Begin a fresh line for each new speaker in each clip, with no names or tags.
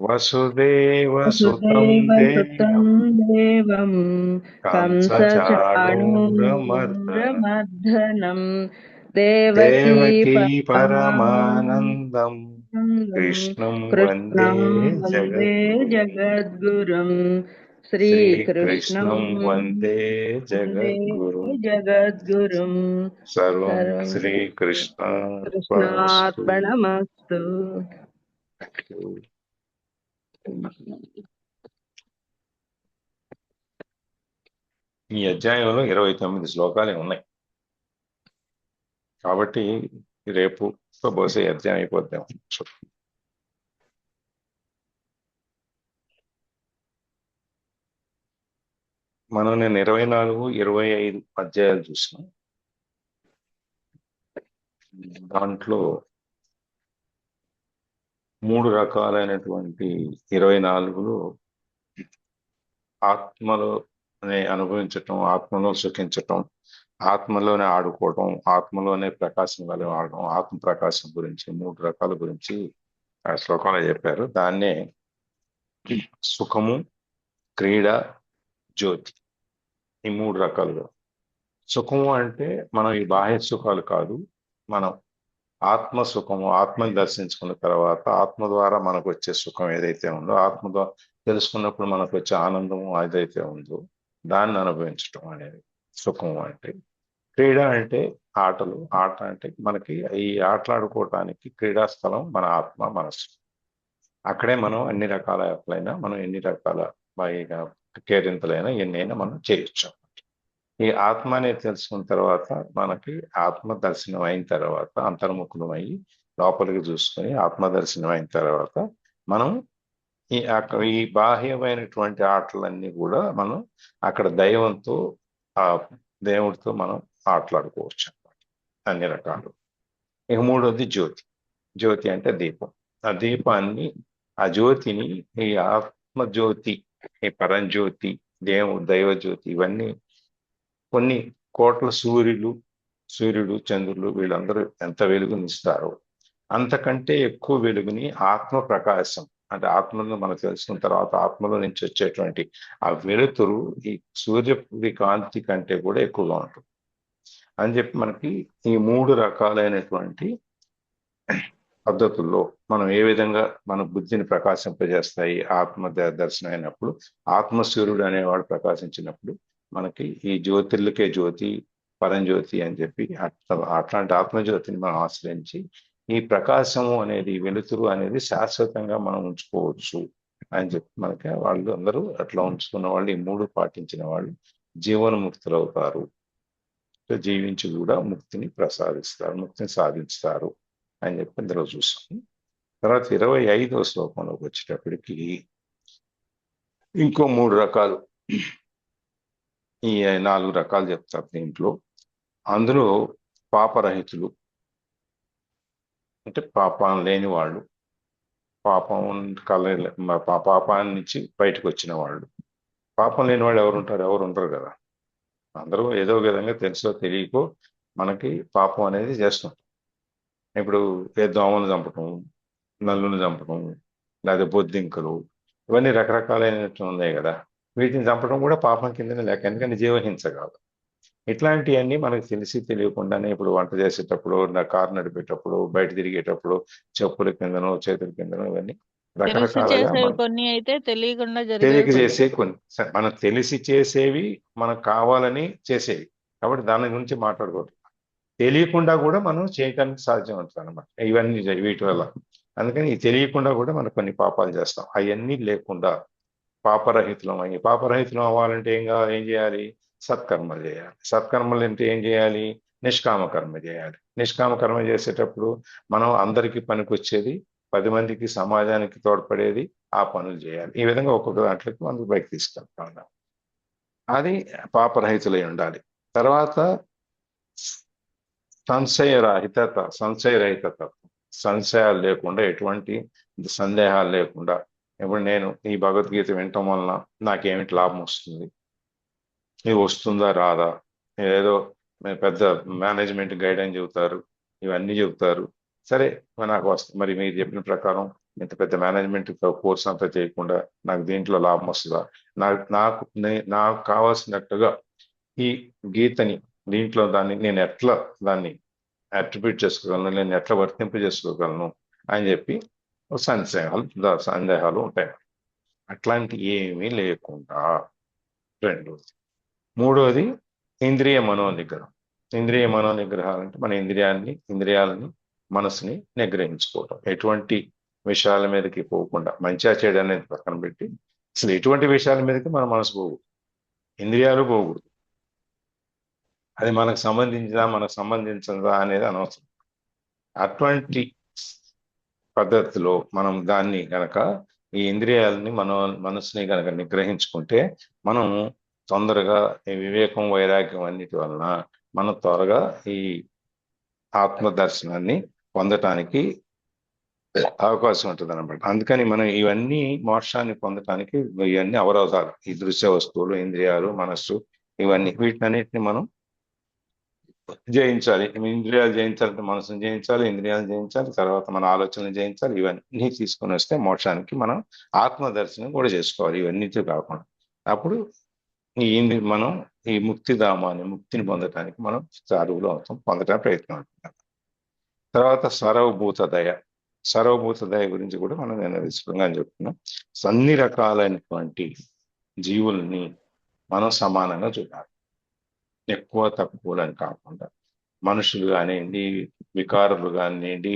వసుదేవసుతం
वसुदेवसुतं
దేవం
देवं
కంసచాణూరమర్దనం
कंसचाणूरमर्दनं देवकी
దేవకీ
परमानन्दं
పరమానందం కృష్ణం వందే
कृष्णं वन्दे
జగద్గురుం
जगद्गुरुं श्रीकृष्णं
శ్రీకృష్ణం వందే
वन्दे
జగద్గురుం
जगद्गुरुं
సర్వం
सर्वं
శ్రీకృష్ణార్పణమస్తు.
कृष्णार्पणमस्तु।
ఈ అధ్యాయంలో 29 శ్లోకాలే ఉన్నాయి కాబట్టి రేపు బహుశా ఈ అధ్యాయం అయిపోద్దాం. మనం నేను 24, 25 అధ్యాయాలు చూసినాం. దాంట్లో 3 రకాలైనటువంటి 24లో ఆత్మలోనే అనుభవించటం, ఆత్మలో సుఖించటం, ఆత్మలోనే ఆడుకోవటం, ఆత్మలోనే ప్రకాశం ఆడటం, ఆత్మ ప్రకాశం గురించి 3 రకాల గురించి ఆ శ్లోకంలో చెప్పారు. దాన్నే సుఖము, క్రీడ, జ్యోతి, ఈ 3 రకాలుగా. సుఖము అంటే మనం ఈ బాహ్య సుఖాలు కాదు, మనం ఆత్మ సుఖము, ఆత్మని దర్శించుకున్న తర్వాత ఆత్మ ద్వారా మనకు వచ్చే సుఖం ఏదైతే ఉందో, ఆత్మ ద్వారా తెలుసుకున్నప్పుడు మనకు వచ్చే ఆనందము ఏదైతే ఉందో దాన్ని అనుభవించటం అనేది సుఖము అంటే. క్రీడ అంటే ఆటలు, ఆట అంటే మనకి ఈ ఆటలాడుకోవటానికి క్రీడా స్థలం మన ఆత్మ మనస్సు. అక్కడే మనం అన్ని రకాల యాప్లైనా, మనం ఎన్ని రకాల కేరింతలైనా ఎన్నైనా మనం చేయొచ్చు. ఈ ఆత్మ అనేది తెలుసుకున్న తర్వాత మనకి ఆత్మ దర్శనం అయిన తర్వాత అంతర్ముఖులం అయ్యి లోపలికి చూసుకొని ఆత్మ దర్శనం అయిన తర్వాత మనం ఈ బాహ్యమైనటువంటి ఆటలన్నీ కూడా మనం అక్కడ దైవంతో, ఆ దేవుడితో మనం ఆటలాడుకోవచ్చు అన్నమాట, అన్ని రకాలు. ఇక మూడోది జ్యోతి. జ్యోతి అంటే దీపం. ఆ దీపాన్ని, ఆ జ్యోతిని, ఈ ఆత్మజ్యోతి, ఈ పరంజ్యోతి, దైవజ్యోతి, ఇవన్నీ కొన్ని కోట్ల సూర్యుడు, చంద్రులు వీళ్ళందరూ ఎంత వెలుగునిస్తారో అంతకంటే ఎక్కువ వెలుగుని ఆత్మ ప్రకాశం అంటే ఆత్మను మనం తెలుసుకున్న తర్వాత ఆత్మలో నుంచి వచ్చేటువంటి ఆ వెలుతురు ఈ సూర్యుడి కాంతి కంటే కూడా ఎక్కువగా ఉంటుంది అని చెప్పి మనకి ఈ 3 రకాలైనటువంటి పద్ధతుల్లో మనం ఏ విధంగా మన బుద్ధిని ప్రకాశింపజేస్తాయి ఆత్మ దర్శనం అయినప్పుడు, ఆత్మసూర్యుడు అనేవాడు ప్రకాశించినప్పుడు మనకి ఈ జ్యోతిర్లకే జ్యోతి, పరంజ్యోతి అని చెప్పి అట్లాంటి ఆత్మజ్యోతిని మనం ఆశ్రయించి ఈ ప్రకాశము అనేది, వెలుతురు అనేది శాశ్వతంగా మనం ఉంచుకోవచ్చు అని చెప్పి మనకి వాళ్ళు అందరూ అట్లా ఉంచుకున్న వాళ్ళు, ఈ 3 పాటించిన వాళ్ళు జీవన్ముక్తులు అవుతారు. జీవించి కూడా ముక్తిని ప్రసాదిస్తారు, ముక్తిని సాధిస్తారు అని చెప్పి ఇందులో చూసాం. తర్వాత 25వ శ్లోకంలోకి వచ్చేటప్పటికి ఇంకో 3 రకాలు, ఈ 4 రకాలు చెప్తారు దీంట్లో. అందులో పాపరహితులు అంటే పాపం లేని వాళ్ళు, పాపం పాపాన్ని నుంచి బయటకు వచ్చిన వాళ్ళు. పాపం లేని వాళ్ళు ఎవరు ఉంటారు? ఎవరు ఉండరు కదా. అందరూ ఏదో విధంగా తెలుసో తెలియకో మనకి పాపం అనేది చేస్తాం. ఇప్పుడు దోమలు చంపటం, నల్లుని చంపటం, లేదా బొద్దింకలు, ఇవన్నీ రకరకాలైనట్టు ఉన్నాయి కదా. వీటిని చంపడం కూడా పాపం కిందనే లెక్క, ఎందుకంటే జీవహింస కాదు. ఇట్లాంటివన్నీ మనకు తెలిసి తెలియకుండానే ఇప్పుడు వంట చేసేటప్పుడు, కారు నడిపేటప్పుడు, బయట తిరిగేటప్పుడు చెప్పుల కిందనో చేతుల కిందనో ఇవన్నీ
తెలిసి
రకరకాలుగా
చేసేవి
మనం
కొన్ని అయితే తెలియకుండా జరిగేవి
తెలియక
కొన్ని.
చేసే కొన్ని, మనం తెలిసి చేసేవి, మనకు కావాలని చేసేవి. కాబట్టి దాని గురించి మాట్లాడకూడదు. తెలియకుండా కూడా మనం చేయటానికి సాధ్యం అవుతుంది అనమాట ఇవన్నీ వీటి వల్ల. అందుకని ఈ తెలియకుండా కూడా మనం కొన్ని పాపాలు చేస్తాం. అవన్నీ లేకుండా పాపరహితులం అవ్వాలంటే ఏం చేయాలి? సత్కర్మలు చేయాలి. సత్కర్మలు అంటే ఏం చేయాలి? నిష్కామ కర్మ చేయాలి. నిష్కామ కర్మ చేసేటప్పుడు మనం అందరికీ పనికొచ్చేది, 10 మందికి, సమాజానికి తోడ్పడేది ఆ పనులు చేయాలి. ఈ విధంగా ఒక్కొక్క దాంట్లోకి మనం బయట తీసుకెళ్తాం. అది పాపరహితులై ఉండాలి. తర్వాత సంశయరహితత, సంశయాలు లేకుండా, ఎటువంటి సందేహాలు లేకుండా, ఇప్పుడు నేను ఈ భగవద్గీత వినటం వలన నాకేమిటి లాభం వస్తుంది, ఇది వస్తుందా రాదా, ఏదో పెద్ద మేనేజ్మెంట్ గైడ్ అని చెబుతారు, ఇవన్నీ చెబుతారు. సరే నాకు వస్తుంది, మరి మీరు చెప్పిన ప్రకారం ఇంత పెద్ద మేనేజ్మెంట్ కోర్స్ అంతా చేయకుండా నాకు దీంట్లో లాభం వస్తుందా, నాకు కావాల్సినట్టుగా ఈ గీతని దీంట్లో నేను ఎట్లా దాన్ని అట్రిబ్యూట్ చేసుకోగలను, నేను ఎట్లా వర్తింపు చేసుకోగలను అని చెప్పి సందేహాలు ఉంటాయి. అట్లాంటి ఏమీ లేకుండా రెండోది. మూడోది ఇంద్రియ మనోనిగ్రహం. ఇంద్రియ మనోనిగ్రహాలు అంటే మన ఇంద్రియాలని మనసుని నిగ్రహించుకోవటం, ఎటువంటి విషయాల మీదకి పోకుండా, మంచిగా చెడు అనేది పక్కన పెట్టి అసలు ఎటువంటి విషయాల మీదకి మన మనసు పోకూడదు, ఇంద్రియాలు పోకూడదు. అది మనకు సంబంధించదా అనేది అనవసరం. అటువంటి పద్ధతిలో మనం దాన్ని గనక ఈ ఇంద్రియాలని మనసుని గనక నిగ్రహించుకుంటే మనం తొందరగా ఈ వివేకం వైరాగ్యం అన్నిటి వలన మనం త్వరగా ఈ ఆత్మ దర్శనాన్ని పొందటానికి అవకాశం ఉంటుంది అనమాట. అందుకని మనం ఇవన్నీ మోక్షాన్ని పొందటానికి ఇవన్నీ అవరోధాలు, ఈ దృశ్య వస్తువులు, ఇంద్రియాలు, మనస్సు, ఇవన్నీ వీటినన్నిటిని మనం జయించాలి. ఇంద్రియాలు జయించాలంటే మనసును జయించాలి, ఇంద్రియాలు జయించాలి, తర్వాత మన ఆలోచనలు జయించాలి. ఇవన్నీ తీసుకొని వస్తే మోక్షానికి మనం ఆత్మ దర్శనం కూడా చేసుకోవాలి, ఇవన్నీతో కాకుండా. అప్పుడు మనం ఈ ముక్తిధామాన్ని, ముక్తిని పొందటానికి మనం అడుగులో అవుతాం, పొందడానికి ప్రయత్నం అవుతున్నాం. తర్వాత సర్వభూత దయ. సర్వభూత దయ గురించి కూడా మనం నేను విశృంగా చెప్తున్నాం. అన్ని రకాలైనటువంటి జీవుల్ని మనం సమానంగా చూడాలి, ఎక్కువ తక్కువలని కాకుండా. మనుషులు కానివ్వండి, వికారులు కానివ్వండి,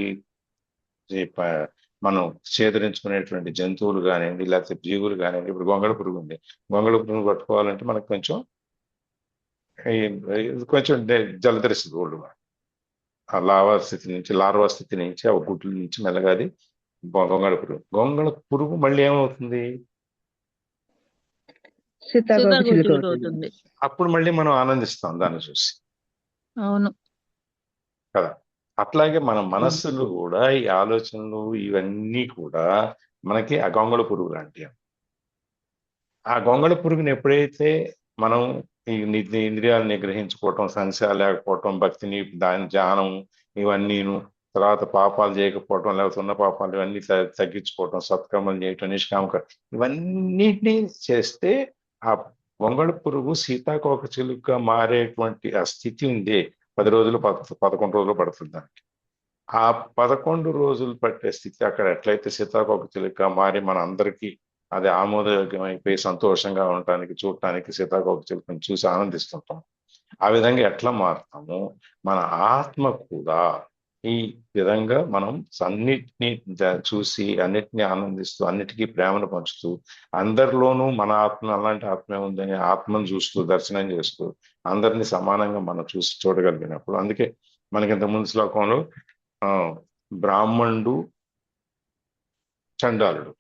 మనం సేదరించుకునేటువంటి జంతువులు కానివ్వండి, లేకపోతే జీవులు కానివ్వండి. ఇప్పుడు గొంగళ పురుగు ఉంది, గొంగళ పురుగు పట్టుకోవాలంటే మనకు కొంచెం జలదరిస్తుంది ఒళ్ళు. ఆ లార్వా స్థితి నుంచి ఆ గుడ్ల నుంచి మెల్లగాది గొంగళ పురుగు మళ్ళీ ఏమవుతుంది,
సీతాకోక
అవుతుంది.
అప్పుడు మళ్ళీ మనం ఆనందిస్తాం దాన్ని చూసి,
అవును
కదా. అట్లాగే మన మనస్సులు కూడా, ఈ ఆలోచనలు ఇవన్నీ కూడా మనకి ఆ గొంగళ పురుగు లాంటివి. ఆ గొంగళ పురుగుని ఎప్పుడైతే మనం ఈ ఇంద్రియాలను నిగ్రహించుకోవటం, సంశయాలు లేకపోవటం, భక్తిని, దాని ధ్యానం, ఇవన్నీను, తర్వాత పాపాలు చేయకపోవటం, లేకపోతే ఉన్న పాపాలు ఇవన్నీ తగ్గించుకోవటం, సత్కర్మలు చేయటం, నిష్కామక, ఇవన్నిటినీ చేస్తే ఆ గొంగళ పురుగు సీతాకోక చిలుక మారేటువంటి ఆ స్థితి ఉంది. 10 రోజులు 11 రోజులు పడుతుంది దానికి. ఆ 11 రోజులు పట్టే స్థితి అక్కడ ఎట్లయితే సీతాకోక చిలుక మారి మన అందరికీ అది ఆమోదయోగ్యమైపోయి సంతోషంగా ఉండటానికి, చూడటానికి సీతాకోక చిలుకను చూసి ఆనందిస్తుంటాం, ఆ విధంగా ఎట్లా మారుతామో మన ఆత్మ కూడా ఈ విధంగా మనం అన్నిటినీ చూసి, అన్నిటినీ ఆనందిస్తూ, అన్నిటికీ ప్రేమను పంచుతూ, అందరిలోనూ మన ఆత్మ అలాంటి ఆత్మే ఉందని ఆత్మను చూస్తూ, దర్శనం చేస్తూ, అందరినీ సమానంగా మనం చూడగలిగినప్పుడు, అందుకే మనకి ఇంతకుముందు శ్లోకంలో బ్రాహ్మణుడు, చండాలుడు,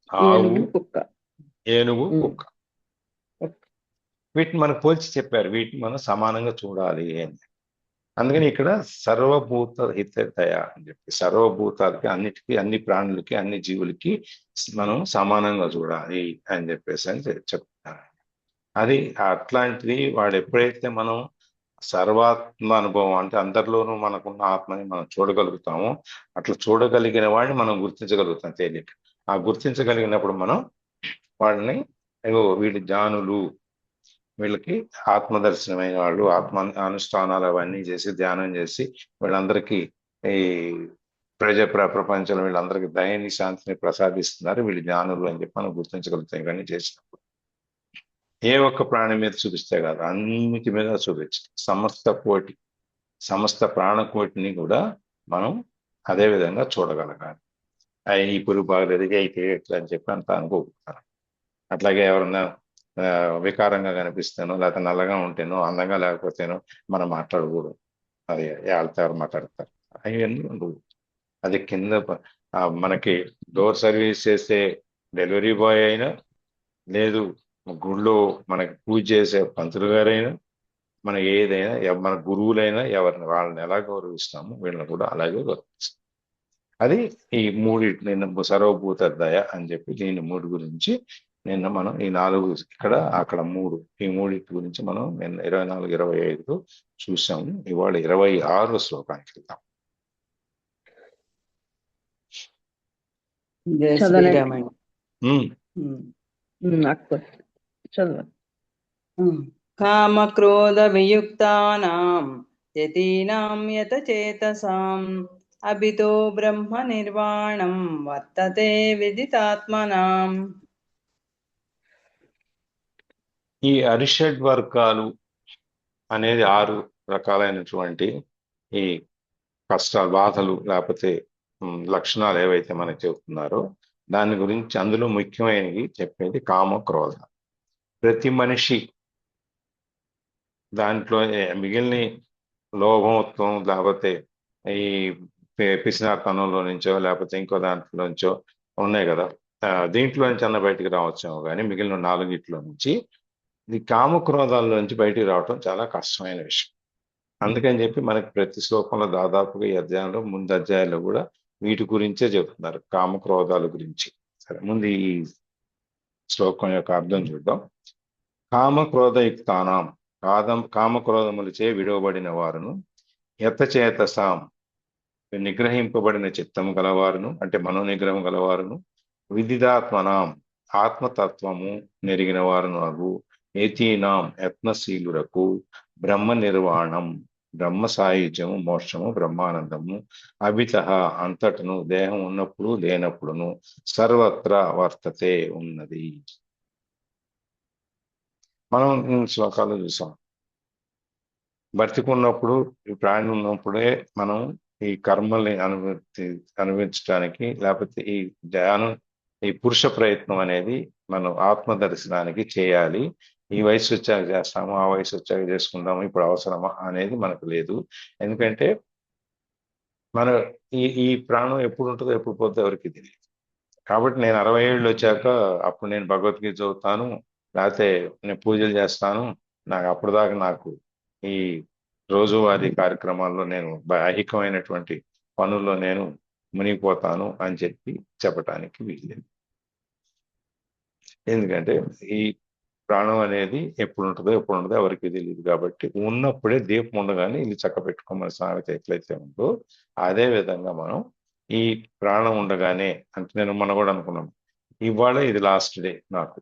ఆవు, ఏనుగు, కుక్క, వీటిని మనకు పోల్చి చెప్పారు. వీటిని మనం సమానంగా చూడాలి అని. అందుకని ఇక్కడ సర్వభూత హితదయ అని చెప్పి, సర్వభూతాలకి, అన్నిటికీ, అన్ని ప్రాణులకి, అన్ని జీవులకి మనం సమానంగా చూడాలి అని చెప్పేసి అని చెప్తున్నారు. అది అట్లాంటిది వాడు ఎప్పుడైతే మనం సర్వాత్మ అనుభవం అంటే అందరిలోనూ మనకున్న ఆత్మని మనం చూడగలుగుతామో, అట్లా చూడగలిగిన వాడిని మనం గుర్తించగలుగుతాం తేలిక. ఆ గుర్తించగలిగినప్పుడు మనం వాళ్ళని వీళ్ళు జ్ఞానులు, వీళ్ళకి ఆత్మదర్శనమైన వాళ్ళు, ఆత్మ అనుష్ఠానాలు అవన్నీ చేసి, ధ్యానం చేసి, వీళ్ళందరికీ ఈ ప్రపంచంలో వీళ్ళందరికీ దయని, శాంతిని ప్రసాదిస్తున్నారు, వీళ్ళు జ్ఞానులు అని చెప్పి మనం గుర్తించగలుగుతాం. ఇవన్నీ చేసినప్పుడు ఏ ఒక్క ప్రాణి మీద చూపిస్తే కాదు, అన్నిటి మీద చూపించాలి. సమస్త ప్రాణకోటిని కూడా మనం అదే విధంగా చూడగలగాలి. ఈ పురుగు బాగలేదు, అయితే ఎట్లా అని చెప్పి అంత అనుకోకుంటారు. అట్లాగే ఎవరన్నా వికారంగా కనిపిస్తేనో, లేకపోతే నల్లగా ఉంటేనో, అందంగా లేకపోతేనో మనం మాట్లాడకూడదు. అది వాళ్ళతో ఎవరు మాట్లాడతారు, అవన్నీ ఉండవు. అది కింద మనకి డోర్ సర్వీస్ చేసే డెలివరీ బాయ్ అయినా, లేదు గుళ్ళో మనకి పూజ చేసే పంతులు గారైనా, మన ఏదైనా, మన గురువులైనా, ఎవరిని వాళ్ళని ఎలా గౌరవిస్తామో వీళ్ళని కూడా అలాగే గౌరవిస్తాం. అది ఈ మూడింటి నిన్న సర్వభూత దయ అని చెప్పి దీని 3 గురించి నిన్న మనం ఈ 4 ఇక్కడ అక్కడ 3, ఈ 3 గురించి మనం నిన్న 24, 25 చూసాము. ఇవాళ 26 శ్లోకానికి వెళ్తాం.
జయ
చదవండి.
శ్రీరామ్ అండి.
ఉమ్,
అక్క చదవండి.
కామక్రోధ వియుక్తానాం యతీనాం యతచేతసాం అభితో బ్రహ్మ నిర్వాణం వర్తతే విదితాత్మనాం.
ఈ అరిషడ్ వర్గాలు అనేది 6 రకాలైనటువంటి ఈ కష్టాలు, బాధలు, లేకపోతే లక్షణాలు ఏవైతే మనకి చెబుతున్నారో దాని గురించి అందులో ముఖ్యమైనవి చెప్పేది కామ క్రోధ. ప్రతి మనిషి దాంట్లో మిగిలిన లోభమత్వం, లేకపోతే ఈ పిసినార్తనంలో నుంచో లేకపోతే ఇంకో దాంట్లో నుంచో ఉన్నాయి కదా, దీంట్లో నుంచి అన్న బయటికి రావచ్చేమో కానీ మిగిలిన 4 నుంచి ఇది కామక్రోధాల్లో నుంచి బయటికి రావటం చాలా కష్టమైన విషయం. అందుకని చెప్పి మనకి ప్రతి శ్లోకంలో దాదాపుగా ఈ అధ్యాయంలో ముందు అధ్యాయాల్లో కూడా వీటి గురించే చెబుతున్నారు, కామక్రోధాల గురించి. సరే, ముందు ఈ శ్లోకం యొక్క అర్థం చూద్దాం. కామక్రోధయుక్తానాం, కామక్రోధములచే విడవబడిన వారును, యతచేతసాం నిగ్రహింపబడిన చిత్తము గలవారును, అంటే మనోనిగ్రహం గలవారును, విదితాత్మనాం ఆత్మతత్వము నెరిగిన వారును అగు యతీనాం యత్నశీలురకు బ్రహ్మ నిర్వాణం బ్రహ్మ సాయుధ్యము మోక్షము బ్రహ్మానందము అభిత అంతటను దేహం ఉన్నప్పుడు లేనప్పుడును సర్వత్రా వర్తతే ఉన్నది. మనం శ్లోకాలు చూసాం. బ్రతికున్నప్పుడు, ఈ ప్రాణి ఉన్నప్పుడే మనం ఈ కర్మల్ని అనుభవించడానికి, లేకపోతే ఈ ధ్యానం, ఈ పురుష ప్రయత్నం అనేది మనం ఆత్మ దర్శనానికి చేయాలి. ఈ వయసు వచ్చాక చేస్తాము, ఆ వయసు వచ్చాక చేసుకుంటాము, ఇప్పుడు అవసరమా అనేది మనకు లేదు. ఎందుకంటే మన ఈ ప్రాణం ఎప్పుడు ఉంటుందో ఎప్పుడు పోతుందో ఎవరికి తెలియదు. కాబట్టి నేను 60 ఏళ్ళు వచ్చాక అప్పుడు నేను భగవద్గీత చదువుతాను, లేకపోతే నేను పూజలు చేస్తాను, నాకు అప్పటిదాకా నాకు ఈ రోజువారీ కార్యక్రమాల్లో నేను ఐహికమైనటువంటి పనుల్లో నేను మునిగిపోతాను అని చెప్పి చెప్పటానికి వీల్లేదు. ఎందుకంటే ఈ ప్రాణం అనేది ఎప్పుడు ఉంటుందో ఎవరికి తెలియదు. కాబట్టి ఉన్నప్పుడే దీపం ఉండగానే ఇది చక్క పెట్టుకోమని సామెత ఎట్లయితే ఉందో అదే విధంగా మనం ఈ ప్రాణం ఉండగానే, అంటే నేను మొన్న కూడా అనుకున్నాను, ఇవాళ ఇది లాస్ట్ డే, నాకు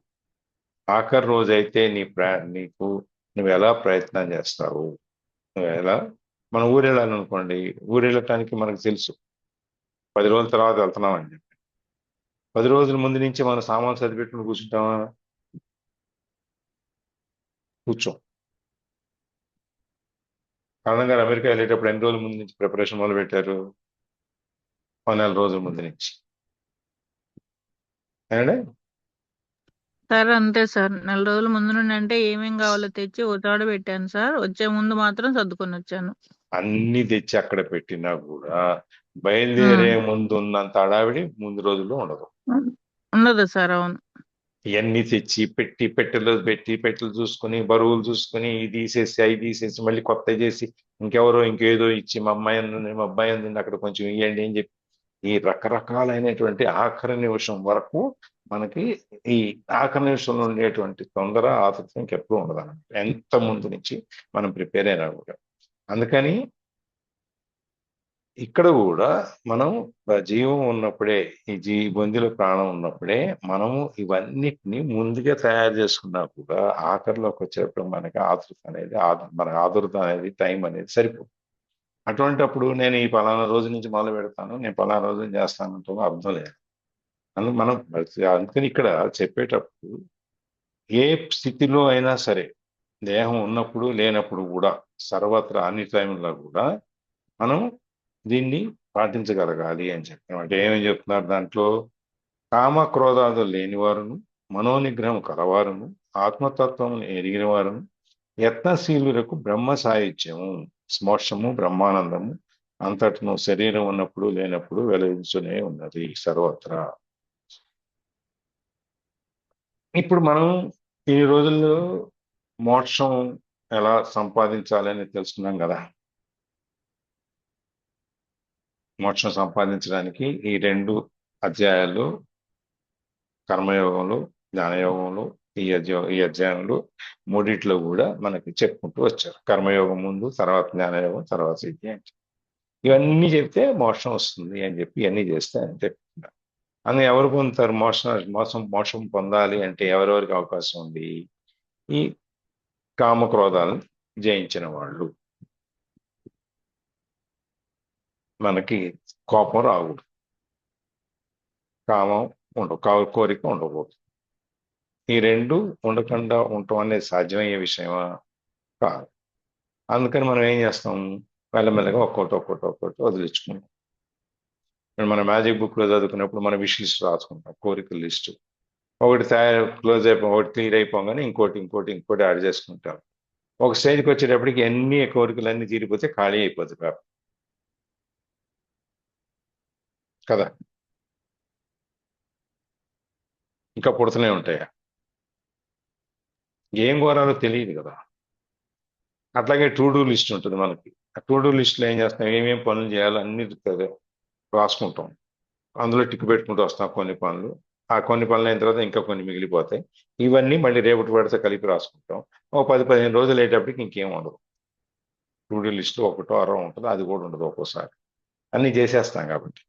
ఆఖరి రోజు అయితే నువ్వు ఎలా ప్రయత్నం చేస్తావు, నువ్వు ఎలా. మనం ఊరు వెళ్ళాలనుకోండి, ఊరు వెళ్ళటానికి మనకు తెలుసు 10 రోజుల తర్వాత వెళ్తున్నాం అని చెప్పి 10 రోజుల ముందు నుంచి మనం సామాన్ చదివిపెట్టుకుని కూర్చుంటామా? కూర్చోం. కరణం గారు అమెరికా వెళ్ళేటప్పుడు ఎన్ని రోజుల ముందు నుంచి ప్రిపరేషన్ మొదలు పెట్టారు? 9 రోజుల ముందు నుంచి. ఏమంటే
సార్ అంతే సార్, 4 రోజుల ముందు నుండి అంటే ఏమేం కావాలో తెచ్చి ఓ పెట్టాను సార్. వచ్చే ముందు మాత్రం సర్దుకొని వచ్చాను.
అన్ని తెచ్చి అక్కడ పెట్టినా కూడా బయలుదేరే ముందు ఉన్నంత హడావిడి ముందు రోజుల్లో ఉండదు.
ఉండదు సార్. అవును.
ఇవన్నీ తెచ్చి పెట్టెలు చూసుకొని, బరువులు చూసుకొని, ఇది తీసేసి అవి తీసేసి మళ్ళీ కొత్త చేసి ఇంకేదో ఇచ్చి మా అబ్బాయి అంది అక్కడ కొంచెం ఇవ్వండి అని చెప్పి ఈ రకరకాలైనటువంటి ఆఖరి నిమిషం వరకు మనకి ఈ ఆఖరి నిమిషంలో ఉండేటువంటి తొందర ఆతృత ఇంకెప్పుడు ఉండదు అన్నమాట, ఎంత ముందు నుంచి మనం ప్రిపేర్ అయినా కూడా. అందుకని ఇక్కడ కూడా మనం జీవం ఉన్నప్పుడే, ఈ బొందిలో ప్రాణం ఉన్నప్పుడే మనము ఇవన్నిటిని ముందుగా తయారు చేసుకున్నా కూడా ఆఖరిలోకి వచ్చేటప్పుడు మనకి ఆతృత అనేది మన ఆదురత అనేది టైం అనేది సరిపోదు. అటువంటిప్పుడు నేను ఈ పలానా రోజు నుంచి మొదలు పెడతాను, నేను పలానా రోజు చేస్తానంటూ అర్థం లేదు. మనం అందుకని ఇక్కడ చెప్పేటప్పుడు ఏ స్థితిలో అయినా సరే, దేహం ఉన్నప్పుడు లేనప్పుడు కూడా, సర్వత్రా అన్ని టైంలో కూడా మనం దీన్ని పాటించగలగాలి అని చెప్పిన అంటే ఏమని చెప్తున్నారు దాంట్లో? కామ క్రోధాదులు లేనివారును, మనోనిగ్రహం కలవారును, ఆత్మతత్వం ఎరిగిన వారును, యత్నశీలులకు బ్రహ్మ సాయుధ్యము మోక్షము బ్రహ్మానందము అంతటను శరీరం ఉన్నప్పుడు లేనప్పుడు వెలుగుతూనే ఉన్నది సర్వత్రా. ఇప్పుడు మనం ఈ రోజుల్లో మోక్షం ఎలా సంపాదించాలని తెలుసుకున్నాం కదా. మోక్షం సంపాదించడానికి ఈ 2 అధ్యాయాలు, కర్మయోగంలో, జ్ఞానయోగంలో, ఈ అధ్యాయంలో మూడిట్లో కూడా మనకి చెప్పుకుంటూ వచ్చారు. కర్మయోగం ముందు, తర్వాత జ్ఞానయోగం, తర్వాత సిద్ధి అని. ఇవన్నీ చెప్తే మోక్షం వస్తుంది అని చెప్పి ఇవన్నీ చేస్తే అని చెప్తున్నారు. అని ఎవరు పొందుతారు? మోక్షం పొందాలి అంటే ఎవరెవరికి అవకాశం ఉంది? ఈ కామక్రోధాలను జయించిన వాళ్ళు. మనకి కోపం రాకూడదు, కామం కోరిక ఉండకూడదు. ఈ రెండు ఉండకుండా ఉండటం అనేది సాధ్యమయ్యే విషయమా? కాదు. అందుకని మనం ఏం చేస్తాం? మెల్లమెల్లగా ఒక్కొక్కటి వదిలించుకుంటాం. మన మ్యాజిక్ బుక్లో చదువుకున్నప్పుడు మన విష్ లిస్ట్ రాసుకుంటాం, కోరికల లిస్టు. ఒకటి క్లోజ్ ఒకటి క్లియర్ అయిపోగానే ఇంకోటి యాడ్ చేసుకుంటాం. ఒక స్టేజ్కి వచ్చేటప్పటికి అన్ని కోరికలన్నీ తీరిపోతే ఖాళీ అయిపోతుంది కదా. ఇంకా పుడుతూనే ఉంటాయా? ఏం కోరాలో తెలియదు కదా. అట్లాగే టు డూ లిస్ట్ ఉంటుంది మనకి. ఆ టు డూ లిస్ట్లో ఏం చేస్తాం? ఏమేమి పనులు చేయాలో అన్ని రాసుకుంటాం. అందులో టిక్ పెట్టుకుంటూ వస్తాం కొన్ని పనులు. ఆ కొన్ని పనులు అయిన తర్వాత ఇంకా కొన్ని మిగిలిపోతాయి. ఇవన్నీ మళ్ళీ రేపటి పడితే కలిపి రాసుకుంటాం. ఒక 10-15 రోజులు అయ్యేటప్పటికి ఇంకేం ఉండదు. టు డూ లిస్ట్ ఒకటో అరో ఉంటుంది, అది కూడా ఉండదు ఒక్కోసారి. అన్ని చేసేస్తాం కాబట్టి.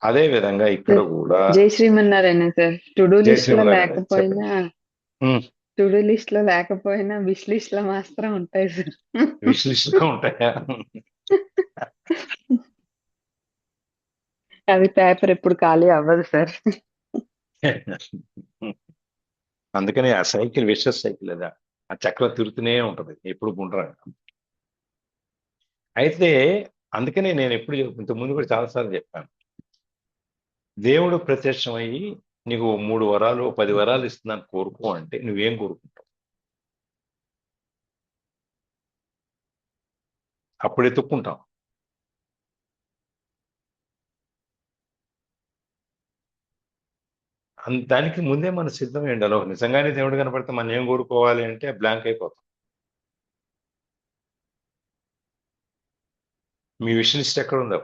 అదే విధంగా ఇక్కడ కూడా
జై శ్రీమన్నారాయణ సార్. టు డూ
జై
లిస్ట్ లో
శ్రీమన్నారాయణ
లేకపోయినా
చెప్పండి.
టు డూ లిస్ట్ లో లేకపోయినా విష్ లిస్ట్ లో మాత్రం ఉంటాయి సార్.
విష్ లిస్ట్లో ఉంటాయా?
అది పేపర్ ఎప్పుడు ఖాళీ అవ్వదు సార్.
అందుకని ఆ సైకిల్ విషస్ సైకిల్ లేదా ఆ చక్రం తిరుగుతూనే ఉంటది ఎప్పుడు గుండ్రంగా. అయితే అందుకనే నేను ఎప్పుడు ఇంతకుముందు కూడా చాలాసార్లు చెప్పాను, దేవుడు ప్రత్యక్షమయ్యి నీకు 3 వరాలు 10 వరాలు ఇస్తున్నాను కోరుకో అంటే నువ్వేం కోరుకుంటావు? అప్పుడు ఎత్తుక్కుంటాం. దానికి ముందే మన సిద్ధం ఏంటో. నిజంగానే దేవుడు కనపడితే మనం ఏం కోరుకోవాలి అంటే బ్లాంక్ అయిపోతాం. మీ విష్ లిస్ట్ ఎక్కడ ఉందో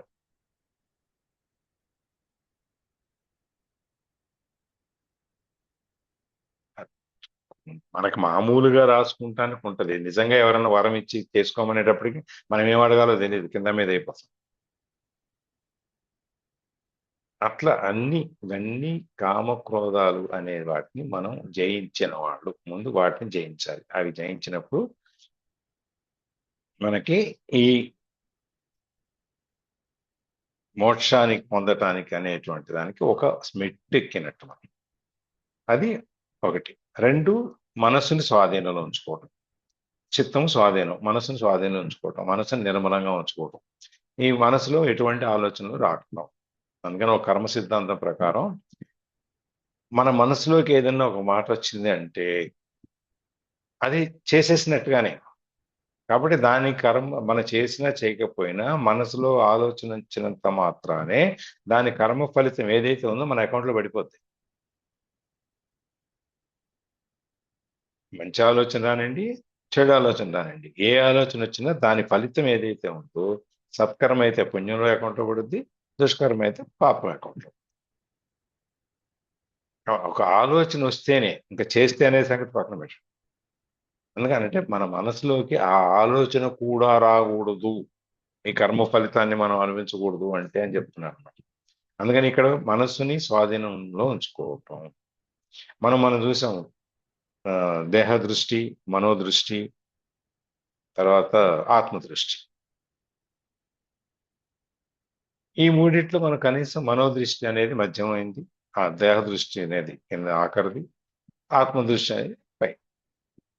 మనకు మామూలుగా రాసుకుంటానికి ఉంటది. నిజంగా ఎవరన్నా వరం ఇచ్చి చేసుకోమనేటప్పటికి మనం ఏం అడగాలో తెలియదు, కింద మీద అయిపోతాం. అట్లా ఇవన్నీ కామక్రోధాలు అనే వాటిని మనం జయించిన వాళ్ళు. ముందు వాటిని జయించాలి. అవి జయించినప్పుడు మనకి ఈ మోక్షానికి పొందటానికి అనేటువంటి దానికి ఒక మెట్టు ఎక్కినట్టు మనం. అది ఒకటి. 2, మనస్సుని స్వాధీనంలో ఉంచుకోవటం. చిత్తం స్వాధీనం, మనసుని స్వాధీనంలో ఉంచుకోవటం, మనసుని నిర్మలంగా ఉంచుకోవటం. ఈ మనసులో ఎటువంటి ఆలోచనలు రావటం. అందుకని ఒక కర్మ సిద్ధాంతం ప్రకారం మన మనసులోకి ఏదైనా ఒక మాట వచ్చింది అంటే అది చేసేసినట్టుగానే. కాబట్టి దాని కర్మ మనం చేసినా చేయకపోయినా మనసులో ఆలోచన వచ్చినంత మాత్రానే దాని కర్మ ఫలితం ఏదైతే ఉందో మన అకౌంట్లో పడిపోద్ది. మంచి ఆలోచన రానండి, చెడు ఆలోచన రానండి, ఏ ఆలోచన వచ్చినా దాని ఫలితం ఏదైతే ఉందో సత్కర్మ అయితే పుణ్యంలో అకౌంట్లో పడుద్ది, దుష్కర్మ అయితే పాపం అకౌంట్లో. ఒక ఆలోచన వస్తేనే ఇంకా చేస్తే అనే సంగతి పక్కన పెట్టు. ఎందుకంటే మన మనసులోకి ఆ ఆలోచన కూడా రాకూడదు, ఈ కర్మ ఫలితాన్ని మనం అనుభవించకూడదు అంటే అని చెప్తున్నారు అన్నమాట. అందుకని ఇక్కడ మనస్సుని స్వాధీనంలో ఉంచుకోవటం. మనం చూసాం దేహ దృష్టి, మనోదృష్టి, తర్వాత ఆత్మదృష్టి. ఈ మూడిట్లో మనం కనీసం మనోదృష్టి అనేది మధ్యమైంది, ఆ దేహ దృష్టి అనేది కింద ఆఖరిది, ఆత్మదృష్టి అనేది పై.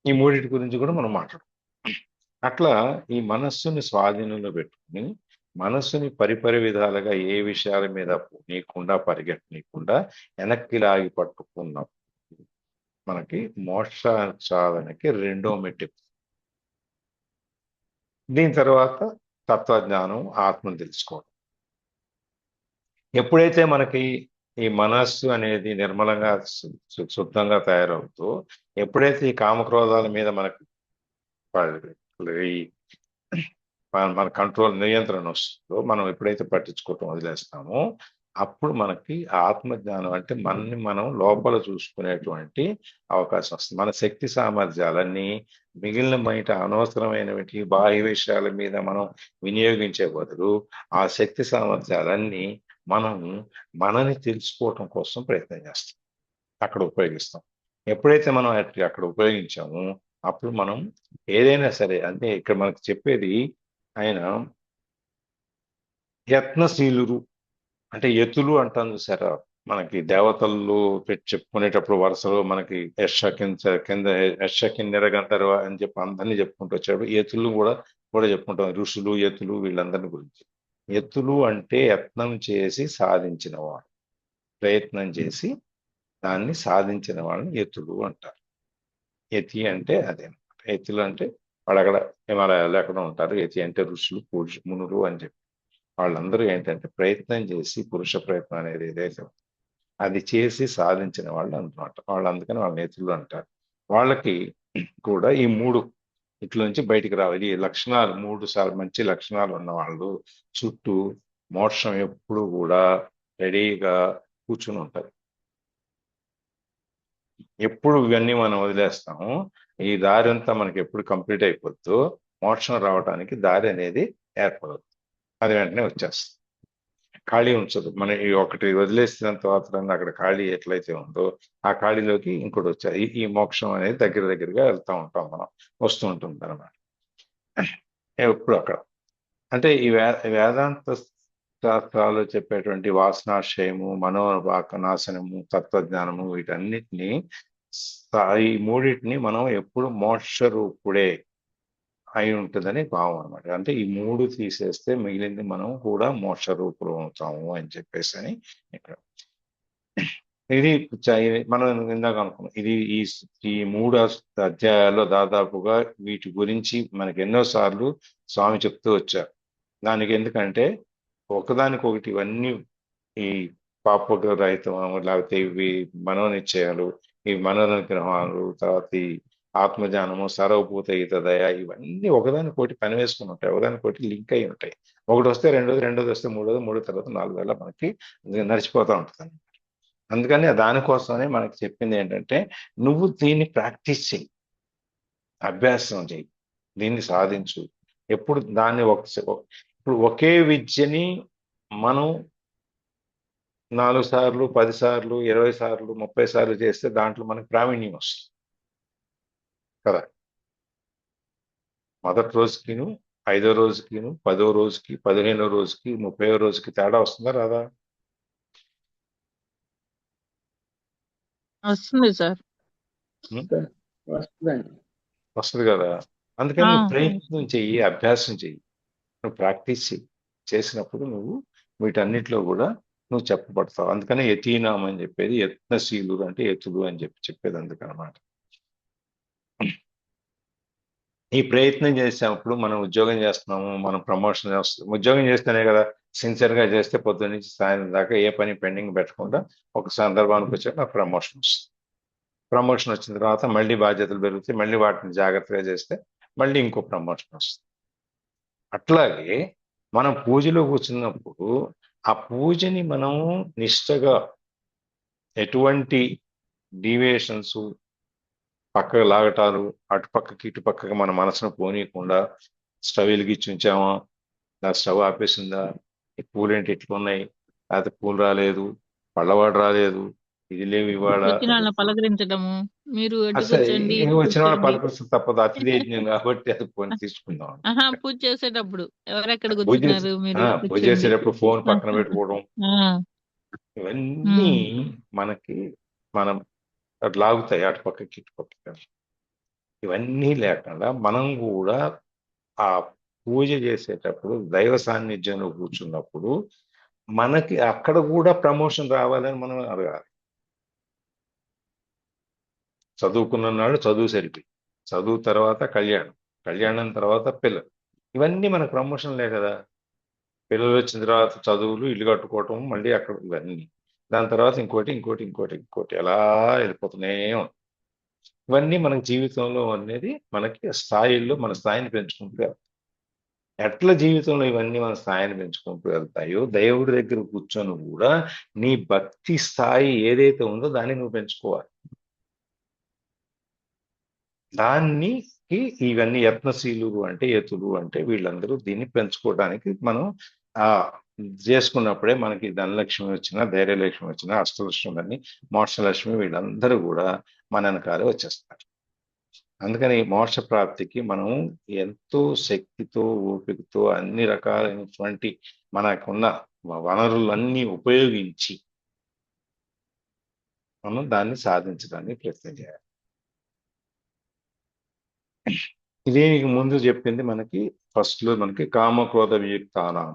ఈ మూడిటి గురించి కూడా మనం మాట్లాడుతాం. అట్లా ఈ మనస్సుని స్వాధీనంలో పెట్టుకుని మనస్సుని పరిపరి విధాలుగా ఏ విషయాల మీద పోనీయకుండా పరిగెట్టనీయకుండా వెనక్కి లాగి పట్టుకున్నాం మనకి మోక్ష సాధనకి 2వ మెట్టు. దీని తర్వాత తత్వజ్ఞానం, ఆత్మను తెలుసుకోవడం. ఎప్పుడైతే మనకి ఈ మనస్సు అనేది నిర్మలంగా శుద్ధంగా తయారవుతూ, ఎప్పుడైతే ఈ కామక్రోధాల మీద మనకు మన కంట్రోల్ నియంత్రణ వస్తుందో, మనం ఎప్పుడైతే పట్టించుకోవటం వదిలేస్తామో అప్పుడు మనకి ఆత్మజ్ఞానం అంటే మనని మనం లోపల చూసుకునేటువంటి అవకాశం వస్తుంది. మన శక్తి సామర్థ్యాలన్నీ మిగిలిన బయట అనవసరమైనటువంటి బాహ్య విషయాల మీద మనం వినియోగించే బదులు ఆ శక్తి సామర్థ్యాలన్నీ మనం మనని తెలుసుకోవటం కోసం ప్రయత్నం చేస్తాం, అక్కడ ఉపయోగిస్తాం. ఎప్పుడైతే మనం అక్కడ ఉపయోగించామో అప్పుడు మనం ఏదైనా సరే, అంటే ఇక్కడ మనకు చెప్పేది ఆయన యత్నశీలురు అంటే యతులు అంటాం చూసారా, మనకి దేవతలు పెట్టి చెప్పుకునేటప్పుడు వరుసలో మనకి కింద యశ కిన్నెర గంధర్వ అని చెప్పి అందరినీ చెప్పుకుంటూ వచ్చేటప్పుడు యతులు కూడా చెప్పుకుంటాం, ఋషులు యతులు వీళ్ళందరిని గురించి. యతులు అంటే యత్నం చేసి సాధించిన వాడు, ప్రయత్నం చేసి దాన్ని సాధించిన వాళ్ళని యతులు అంటారు. యతి అంటే అదే అనమాట. యతులు అంటే వాళ్ళు అక్కడ హిమాలయాల్లో ఎక్కడ ఉంటారు. యతి అంటే ఋషులు మునులు అని చెప్పి వాళ్ళందరూ ఏంటంటే ప్రయత్నం చేసి, పురుష ప్రయత్నం అనేది ఏదైతే ఉందో అది చేసి సాధించిన వాళ్ళు అన్నమాట. వాళ్ళు అందుకని వాళ్ళ యతులు అంటారు. వాళ్ళకి కూడా ఈ 3 ఇట్ల నుంచి బయటికి రావాలి. ఈ లక్షణాలు 3 మంచి లక్షణాలు ఉన్న వాళ్ళు చుట్టూ మోక్షం ఎప్పుడు కూడా రెడీగా కూర్చుని ఉంటారు. ఎప్పుడు ఇవన్నీ మనం వదిలేస్తాము, ఈ దారి అంతా మనకి ఎప్పుడు కంప్లీట్ అయిపోద్దో మోక్షం రావడానికి దారి అనేది ఏర్పడదు, అది వెంటనే వచ్చేస్తుంది. ఖాళీ ఉంచదు. మన ఈ ఒకటి వదిలేసినంత మాత్రాన అక్కడ ఖాళీ ఎట్లయితే ఉందో ఆ ఖాళీలోకి ఇంకోటి వచ్చాయి. ఈ మోక్షం అనేది దగ్గరగా వెళ్తూ ఉంటాం, మనం వస్తూ ఉంటుంది అనమాట ఎప్పుడు అక్కడ. అంటే ఈ వేదాంత శాస్త్రాలు చెప్పేటువంటి వాసనాశయము, మనోవాక నాశనము, తత్వజ్ఞానము, వీటన్నిటిని ఈ 3 మనం ఎప్పుడు మోక్ష రూపుడే అయి ఉంటుందని భావం అనమాట. అంటే ఈ 3 తీసేస్తే మిగిలింది మనం కూడా మోక్ష రూపులు అవుతాము అని చెప్పేసి అని ఇక్కడ ఇది మనం ఇందాక అనుకున్నాం. ఇది ఈ 3 అధ్యాయాల్లో దాదాపుగా వీటి గురించి మనకి ఎన్నోసార్లు స్వామి చెప్తూ వచ్చారు. దానికి ఎందుకంటే ఒకదానికొకటి ఇవన్నీ ఈ పాపరహితం, లేకపోతే ఇవి మనోనిశ్చయాలు, ఈ మనోనిగ్రహాలు, తర్వాత ఈ ఆత్మజ్ఞానము, సర్వభూత హితదయ, ఇవన్నీ ఒకదానికొకటి పని వేసుకుని ఉంటాయి, ఒకదానికొకటి లింక్ అయి ఉంటాయి. ఒకటి వస్తే రెండోది, రెండోది వస్తే మూడోది, మూడో తర్వాత 4 మనకి నడిచిపోతూ ఉంటుంది. అందుకని దానికోసమనే మనకి చెప్పింది ఏంటంటే నువ్వు దీన్ని ప్రాక్టీస్ చెయ్యి, అభ్యాసం చెయ్యి, దీన్ని సాధించు. ఎప్పుడు దాన్ని ఇప్పుడు ఒకే విద్యని మనం 4 సార్లు, 10 సార్లు, 20 సార్లు, 30 సార్లు చేస్తే దాంట్లో మనకి ప్రావీణ్యం వస్తుంది కదా. మొదటి రోజుకిను, 5వ రోజుకిను, 10వ రోజుకి, 15వ రోజుకి, 30వ రోజుకి తేడా వస్తుందా రాదా?
వస్తుంది సార్.
వస్తుంది కదా. అందుకని నువ్వు ప్రయత్నం చెయ్యి, అభ్యాసం చెయ్యి, నువ్వు ప్రాక్టీస్ చెయ్యి. చేసినప్పుడు నువ్వు వీటన్నిటిలో కూడా నువ్వు చెప్పబడతావు. అందుకని యతీనాం అని చెప్పేది, యత్నశీలుడు అంటే యతులు అని చెప్పేది అందుకనమాట. ఈ ప్రయత్నం చేసినప్పుడు మనం ఉద్యోగం చేస్తున్నాము, మనం ప్రమోషన్ చేస్తాం. ఉద్యోగం చేస్తేనే కదా, సిన్సియర్గా చేస్తే పొద్దున్న నుంచి సాయంత్రం దాకా ఏ పని పెండింగ్ పెట్టకుండా ఒక సందర్భానికి వచ్చాక నాకు ప్రమోషన్ వస్తుంది. ప్రమోషన్ వచ్చిన తర్వాత మళ్ళీ బాధ్యతలు పెరుగుతాయి, మళ్ళీ వాటిని జాగ్రత్తగా చేస్తే మళ్ళీ ఇంకో ప్రమోషన్ వస్తుంది. అట్లాగే మనం పూజలో కూర్చున్నప్పుడు ఆ పూజని మనం నిష్టగా, ఎటువంటి డీవియేషన్స్, పక్కకు లాగటాలు, అటుపక్కకి ఇటుపక్కకి మన మనసును పోనీయకుండా స్టవ్ వెలిగించి ఉంచామా, స్టవ్ ఆపేసిందా, ఈ పూలేంటి ఇట్లున్నాయి, లేకపోతే పూలు రాలేదు, పళ్ళవాడు రాలేదు, ఇది లేవు ఇవాళ,
వచ్చిన వాళ్ళని పలకరించడము, మీరు
అసలు
కూర్చోండి,
వచ్చిన వాళ్ళు
కూర్చోండి.
పలకరిస్తే తప్పదు, అతిథేజ్ఞం కాబట్టి అది పోనీ తీసుకుందాం.
పూజ చేసేటప్పుడు ఎవరెక్కడ
పూజ
కూర్చున్నారు, మీరు
పూజ
కూర్చోండి.
చేసేటప్పుడు ఫోన్ పక్కన పెట్టుకోవడం, ఇవన్నీ మనకి మనం లాగుతాయి అటుపక్కకి ఇటుపక్కకి. ఇవన్నీ లేకుండా మనం కూడా ఆ పూజ చేసేటప్పుడు దైవ సాన్నిధ్యంలో కూర్చున్నప్పుడు మనకి అక్కడ కూడా ప్రమోషన్ రావాలని మనం అడగాలి. చదువుకున్న నాడు చదువు సరిపోయి, చదువు తర్వాత కళ్యాణం, కళ్యాణం తర్వాత పిల్లలు, ఇవన్నీ మనకు ప్రమోషన్లే కదా. పిల్లలు వచ్చిన తర్వాత చదువులు, ఇల్లు కట్టుకోవటం, మళ్ళీ అక్కడ ఇవన్నీ, దాని తర్వాత ఇంకోటి ఇంకోటి ఇంకోటి ఇంకోటి ఎలా వెళ్ళిపోతూనే ఉంది. ఇవన్నీ మనకి జీవితంలో అనేది మనకి స్థాయిల్లో మన స్థాయిని పెంచుకుంటూ వెళ్తాయి. ఎట్లా జీవితంలో ఇవన్నీ మన స్థాయిని పెంచుకుంటూ వెళ్తాయో దేవుడి దగ్గర కూర్చొని కూడా నీ భక్తి స్థాయి ఏదైతే ఉందో దాన్ని నువ్వు పెంచుకోవాలి. దానికి ఇవన్నీ యత్నశీలురు అంటే యతులు అంటే వీళ్ళందరూ దీన్ని పెంచుకోవడానికి మనం ఆ చేసుకున్నప్పుడే మనకి ధనలక్ష్మి వచ్చినా, ధైర్యలక్ష్మి వచ్చినా, అష్టలక్ష్మి, మోక్షలక్ష్మి వీళ్ళందరూ కూడా మన వెనకాలే వచ్చేస్తారు. అందుకని మోక్ష ప్రాప్తికి మనం ఎంతో శక్తితో, ఓపికతో అన్ని రకాలైనటువంటి మనకున్న వనరులన్నీ ఉపయోగించి మనం దాన్ని సాధించడానికి ప్రయత్నం చేయాలి. ఇదే ముందు చెప్పింది మనకి ఫస్ట్ లో మనకి కామక్రోధ వియుక్తానం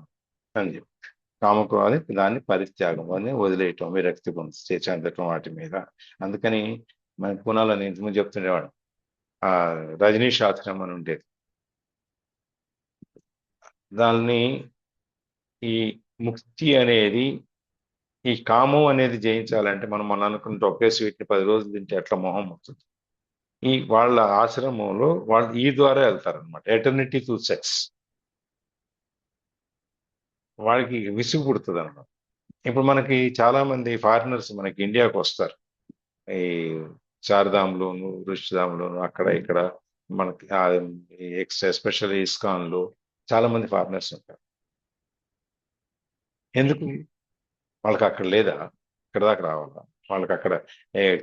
అని చెప్పి, కామక్రోధ దాన్ని పరిత్యాగం అని వదిలేయటం, విరక్తి పొంది చెందటం వాటి మీద. అందుకని మన పునాలని ఇంతకుముందు చెప్తుండేవాడు, ఆ రజనీష్ ఆశ్రమం అని ఉండేది. దాన్ని ఈ ముక్తి అనేది, ఈ కామం అనేది జయించాలంటే మనం అనుకుంటే ఒకే స్వీట్ని 10 రోజులు తింటే ఎట్లా మొహం అవుతుంది. ఈ వాళ్ళ ఆశ్రమంలో వాళ్ళు ఈ ద్వారా వెళ్తారనమాట, ఎటర్నిటీ టు సెక్స్. వాళ్ళకి విసుగు పుడుతుంది అనమాట. ఇప్పుడు మనకి చాలా మంది ఫారినర్స్ మనకి ఇండియాకి వస్తారు, ఈ చార్ధామ్లోను, ఋషిధామ్లోను, అక్కడ ఇక్కడ మనకి ఎస్పెషల్లీ ఇస్కాన్లో చాలా మంది ఫారినర్స్ ఉంటారు. ఎందుకు? వాళ్ళకి అక్కడ లేదా? ఇక్కడ దాకా రావాలా? వాళ్ళకి అక్కడ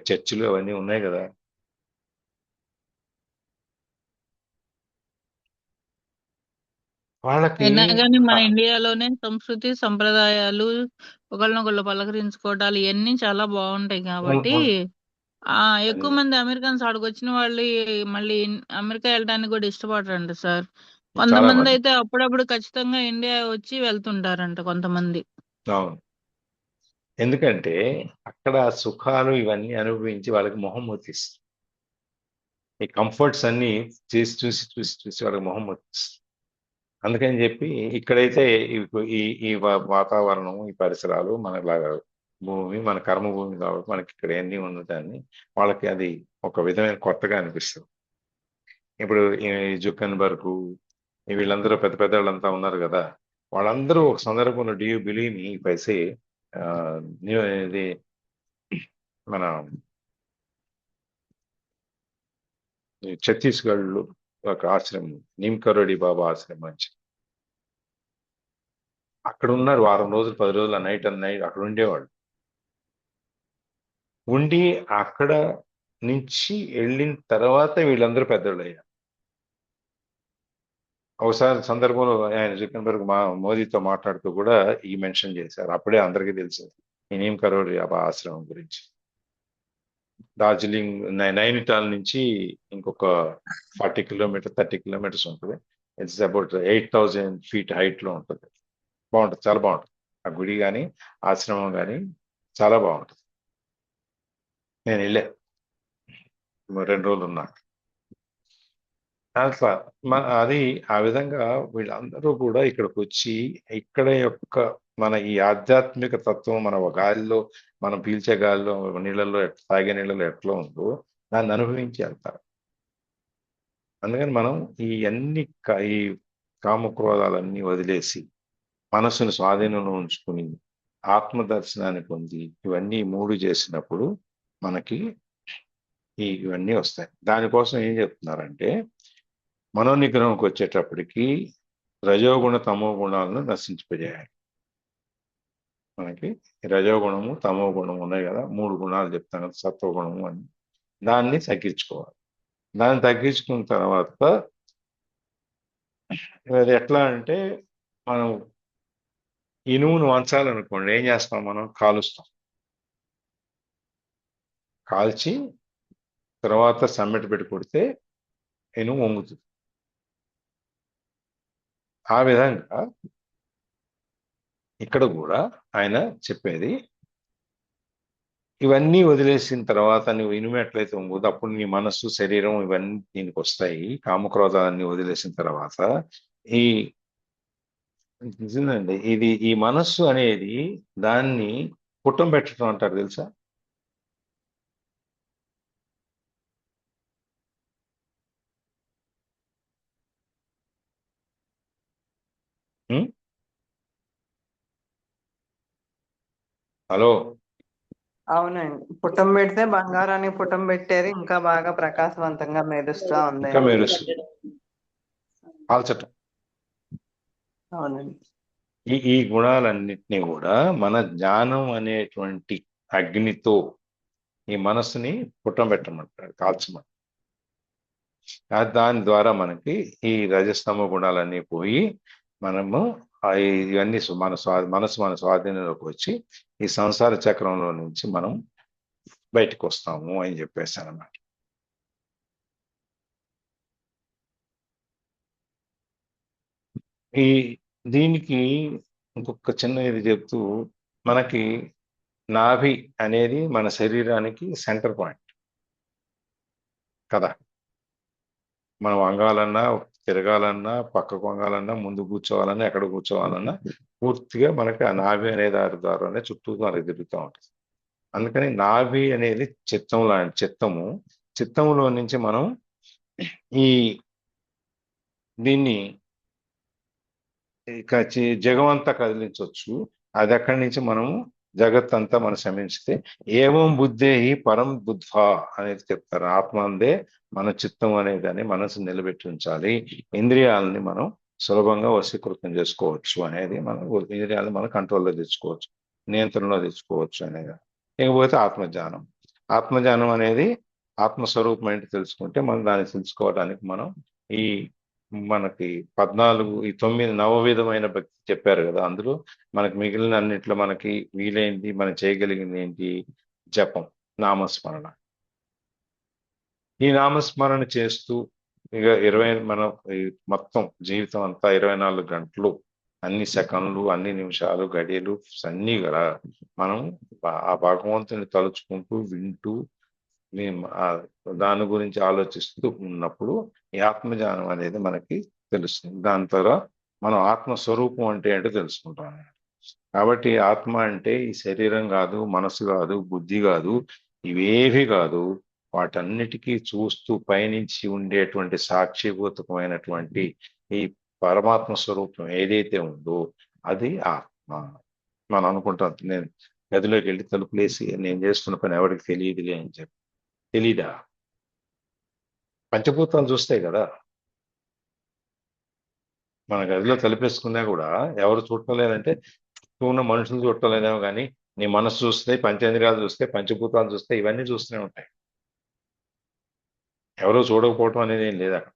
చర్చిలు అవన్నీ ఉన్నాయి కదా. వాళ్ళకి
అయినా కానీ మన ఇండియాలోనే సంస్కృతి సంప్రదాయాలు, ఒకళ్ళనొకళ్ళు పలకరించుకోవటాలు ఇవన్నీ చాలా బాగుంటాయి కాబట్టి ఎక్కువ మంది అమెరికన్స్ ఆడికి వచ్చిన వాళ్ళు మళ్ళీ అమెరికా వెళ్ళడానికి కూడా ఇష్టపడరంట సార్.
చాలా
కొంతమంది
మంది,
అయితే అప్పుడప్పుడు ఖచ్చితంగా ఇండియా వచ్చి వెళ్తుంటారంట కొంతమంది.
అవును. ఎందుకంటే అక్కడ సుఖాలు ఇవన్నీ అనుభవించి వాళ్ళకి మొహం మొత్తిస్తారు. ఈ కంఫర్ట్స్ అన్ని చూసి చూసి చూసి చూసి వాళ్ళకి మొహం మొత్తిస్తారు. అందుకని చెప్పి ఇక్కడైతే ఈ వాతావరణం, ఈ పరిసరాలు మనలాగా భూమి, మన కర్మభూమి కాబట్టి మనకి ఇక్కడ ఎన్ని ఉన్నదాన్ని వాళ్ళకి అది ఒక విధమైన కొత్తగా అనిపిస్తుంది. ఇప్పుడు ఈ జుకన్బర్గ్ వీళ్ళందరూ పెద్ద పెద్ద వాళ్ళంతా ఉన్నారు కదా, వాళ్ళందరూ ఒక సందర్భంలో do you believe me paise ఇది మన ఛత్తీస్గఢ్లో ఒక ఆశ్రమం, నీమ్కరోడి బాబా ఆశ్రమం అని, అక్కడ ఉన్నారు వారం రోజులు 10 రోజులు నైట్ అక్కడ ఉండేవాళ్ళు. ఉండి అక్కడ నుంచి వెళ్ళిన తర్వాత వీళ్ళందరూ పెద్దోళ్ళు అయ్యారు. ఒకసారి సందర్భంలో ఆయన జుకన్బర్గ్ మోదీతో మాట్లాడుతూ కూడా ఈ మెన్షన్ చేశారు. అప్పుడే అందరికీ తెలిసింది ఈ నీమ్ కరోడి బాబా ఆశ్రమం గురించి. డార్జిలింగ్ నైనిటాల్ నుంచి ఇంకొక 40 కిలోమీటర్ 30 కిలోమీటర్స్ ఉంటుంది. ఇట్స్ అబౌట్ 8,000 feet హైట్ లో ఉంటుంది. బాగుంటుంది, చాలా బాగుంటుంది. ఆ గుడి కానీ ఆశ్రమం కానీ చాలా బాగుంటుంది. నేను వెళ్ళా 2 రోజులు ఉన్నాక. అట్లా అది ఆ విధంగా వీళ్ళందరూ కూడా ఇక్కడికి వచ్చి ఇక్కడ యొక్క మన ఈ ఆధ్యాత్మిక తత్వం మన గాలిలో, మనం పీల్చే గాలిలో, నీళ్ళల్లో తాగే నీళ్ళలో ఎట్లా ఉందో దాన్ని అనుభవించి వెళ్తారు. అందుకని మనం ఈ కామక్రోధాలన్నీ వదిలేసి మనసును స్వాధీనంలో ఉంచుకుని ఆత్మదర్శనాన్ని పొంది ఇవన్నీ 3 చేసినప్పుడు మనకి ఇవన్నీ వస్తాయి. దానికోసం ఏం చెప్తున్నారంటే, మనోనిగ్రహంకి వచ్చేటప్పటికి రజోగుణ తమో గుణాలను నశించిపోయాయి. మనకి రజోగుణము తమో గుణము ఉన్నాయి కదా, 3 గుణాలు చెప్తాను కదా, సత్వగుణము అని. దాన్ని తగ్గించుకోవాలి. దాన్ని తగ్గించుకున్న తర్వాత అది ఎట్లా అంటే, మనం ఇనుమును వంచాలనుకోండి, ఏం చేస్తాం? మనం కాలుస్తాం. కాల్చి తర్వాత సమ్మెట పెట్టి కొడితే ఇనుము వంగుతుంది. ఆ విధంగా ఇక్కడ కూడా ఆయన చెప్పేది, ఇవన్నీ వదిలేసిన తర్వాత నువ్వు ఇనుము ఎట్లయితే వంగుతుందో అప్పుడు నీ మనస్సు, శరీరం ఇవన్నీ దీనికి వస్తాయి. కామక్రోధాన్ని వదిలేసిన తర్వాత నిజండి ఇది ఈ మనస్సు అనేది దాన్ని పుట్టం పెట్టడం అంటారు, తెలుసా? హలో,
అవునండి, పుటం పెడితే బంగారాన్ని పుటం పెట్టారు, ఇంకా బాగా ప్రకాశవంతంగా మెరుస్తా ఉంది.
ఇంకా మెరుస్తుంది కాల్చటం.
అవునండి.
ఈ గుణాలన్నిటినీ కూడా మన జ్ఞానం అనేటువంటి అగ్నితో ఈ మనసుని పుట్టబెట్టమంటాడు, కాల్చమంటాడు. దాని ద్వారా మనకి ఈ రజస్తమ గుణాలన్నీ పోయి మనము ఇవన్నీ మనసు మన స్వాధీనంలోకి వచ్చి ఈ సంసార చక్రంలో నుంచి మనం బయటకు వస్తాము అని చెప్పేసి అన్నమాట. ఈ దీనికి ఇంకొక చిన్న ఇది చెప్తూ, మనకి నాభి అనేది మన శరీరానికి సెంటర్ పాయింట్ కదా. మనం వంగాలన్నా, తిరగాలన్నా, పక్కకు వంగాలన్నా, ముందు కూర్చోవాలన్నా, ఎక్కడ కూర్చోవాలన్నా పూర్తిగా మనకి ఆ నాభి అనే దారి ద్వారానే చుట్టూ మనకి తిరుగుతూ ఉంటుంది. అందుకని నాభి అనేది చిత్తం లాంటి చిత్తములో నుంచి మనం ఈ దీన్ని ఇక జగమంతా కదిలించవచ్చు. అది అక్కడి నుంచి మనము జగత్ అంతా మనం శమించితే ఏవం బుద్ధే పరం బుద్ధ్వా అనేది చెప్తారు. ఆత్మ అందే మన చిత్తం అనేదాన్ని మనసు నిలబెట్టి ఉంచాలి. ఇంద్రియాలని మనం సులభంగా వశీకృతం చేసుకోవచ్చు అనేది, మనం ఇంద్రియాలను మనం కంట్రోల్లో తెచ్చుకోవచ్చు, నియంత్రణలో తెచ్చుకోవచ్చు అనేది. ఇకపోతే ఆత్మజ్ఞానం అనేది ఆత్మస్వరూపం ఏంటి తెలుసుకుంటే మనం దాన్ని తెలుసుకోవడానికి మనం మనకి 9 నవవిధమైన భక్తి చెప్పారు కదా. అందులో మనకి మిగిలిన అన్నిట్లో మనకి వీలైంది, మనం చేయగలిగింది ఏంటి? జపం, నామస్మరణ. ఈ నామస్మరణ చేస్తూ ఇక మనం మొత్తం జీవితం అంతా 24 గంటలు, అన్ని సెకండ్లు, అన్ని నిమిషాలు, గడియలు అన్నీ కూడా మనం ఆ భగవంతుని తలుచుకుంటూ వింటూ దాని గురించి ఆలోచిస్తూ ఉన్నప్పుడు ఈ ఆత్మజ్ఞానం అనేది మనకి తెలుస్తుంది. దాని ద్వారా మనం ఆత్మస్వరూపం అంటే ఏంటో తెలుసుకుంటాం. కాబట్టి ఆత్మ అంటే ఈ శరీరం కాదు, మనసు కాదు, బుద్ధి కాదు, ఇవేవి కాదు. వాటన్నిటికీ చూస్తూ పయనించి ఉండేటువంటి సాక్షిభూతకమైనటువంటి ఈ పరమాత్మ స్వరూపం ఏదైతే ఉందో అది ఆత్మ. మనం అనుకుంటాం, నేను గదిలోకి వెళ్ళి తలుపులేసి నేను చేస్తున్న పని ఎవరికి తెలియదులే అని చెప్పి. తెలీదా? పంచభూతాలు చూస్తాయి కదా. మన గదిలో తలుపేసుకున్నా కూడా ఎవరు చూడలేదంటే చుట్టూ ఉన్న మనుషులు చూడలేదేమో కానీ నీ మనసు చూస్తే, పంచేంద్రియాలు చూస్తే, పంచభూతాలు చూస్తే, ఇవన్నీ చూస్తూనే ఉంటాయి. ఎవరో చూడకపోవటం అనేది ఏం లేదు అక్కడ.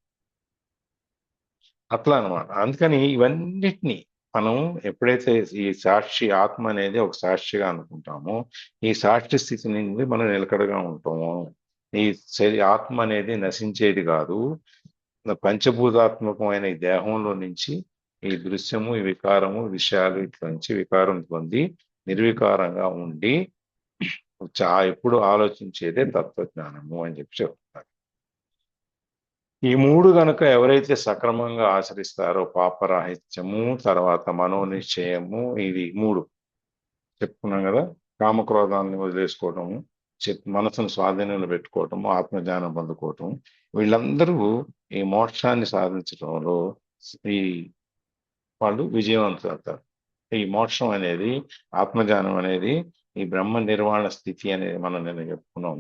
అట్లా అనమాట. అందుకని ఇవన్నిటినీ మనం ఎప్పుడైతే ఈ సాక్షి ఆత్మ అనేది ఒక సాక్షిగా అనుకుంటామో, ఈ సాక్షి స్థితి నుండి మనం నిలకడగా ఉంటాము. ఈ ఆత్మ అనేది నశించేది కాదు. పంచభూతాత్మకమైన ఈ దేహంలో నుంచి ఈ దృశ్యము, ఈ వికారము, విషయాలు ఇట్లా నుంచి వికారం పొంది నిర్వికారంగా ఉండి ఎప్పుడు ఆలోచించేదే తత్వజ్ఞానము అని చెప్పి చెప్తున్నారు. ఈ 3 గనుక ఎవరైతే సక్రమంగా ఆచరిస్తారో, పాపరాహిత్యము, తర్వాత మనోనిశ్చయము, ఇది 3 చెప్పుకున్నాం కదా. కామక్రోధాలను వదిలేసుకోవటము, మనసును స్వాధీనంలో పెట్టుకోవటము, ఆత్మజ్ఞానం పొందుకోవటం, వీళ్ళందరూ ఈ మోక్షాన్ని సాధించడంలో వాళ్ళు విజయవంతులు అవుతారు. ఈ మోక్షం అనేది, ఆత్మజ్ఞానం అనేది ఈ బ్రహ్మ నిర్వాణ స్థితి అనేది మనం నేను చెప్పుకున్నాం.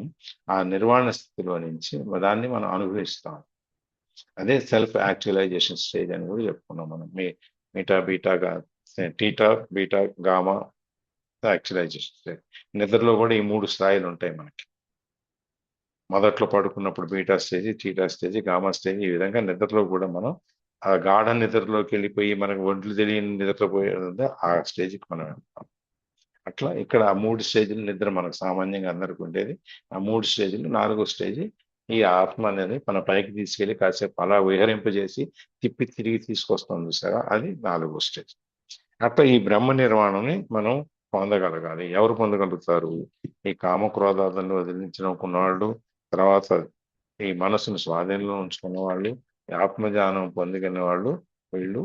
ఆ నిర్వాణ స్థితిలో నుంచి దాన్ని మనం అనుభవిస్తాం. అదే సెల్ఫ్ యాక్చువలైజేషన్ స్టేజ్ అని కూడా చెప్పుకున్నాం మనం. Theta, beta, gamma actualisation stage. నిద్రలో కూడా ఈ 3 స్థాయిలు ఉంటాయి మనకి. మొదట్లో పడుకున్నప్పుడు beta stage, theta stage, gamma stage. ఈ విధంగా నిద్రలో కూడా మనం ఆ గాఢ నిద్రలోకి వెళ్ళిపోయి మనకు ఒంట్లు తెలియని నిద్రపోయేది ఆ స్టేజ్కి మనం వెళ్తాం. అట్లా ఇక్కడ ఆ 3 స్టేజ్లు నిద్ర మనకు సామాన్యంగా అందరికి ఉండేది. ఆ 3 స్టేజ్లు, 4వ స్టేజ్ ఈ ఆత్మ అనేది మన పైకి తీసుకెళ్లి కాసేపు అలా విహరింపజేసి తిప్పి తిరిగి తీసుకొస్తాం చూసారా, అది 4వ స్టేజ్. అట్లా ఈ బ్రహ్మ నిర్వాణాన్ని మనం పొందగలగాలి. ఎవరు పొందగలుగుతారు? ఈ కామక్రోధాలను వదిలించుకున్న వాళ్ళు, తర్వాత ఈ మనసును స్వాధీనంలో ఉంచుకున్న వాళ్ళు, ఆత్మజ్ఞానం పొందిన వాళ్ళు, వీళ్ళు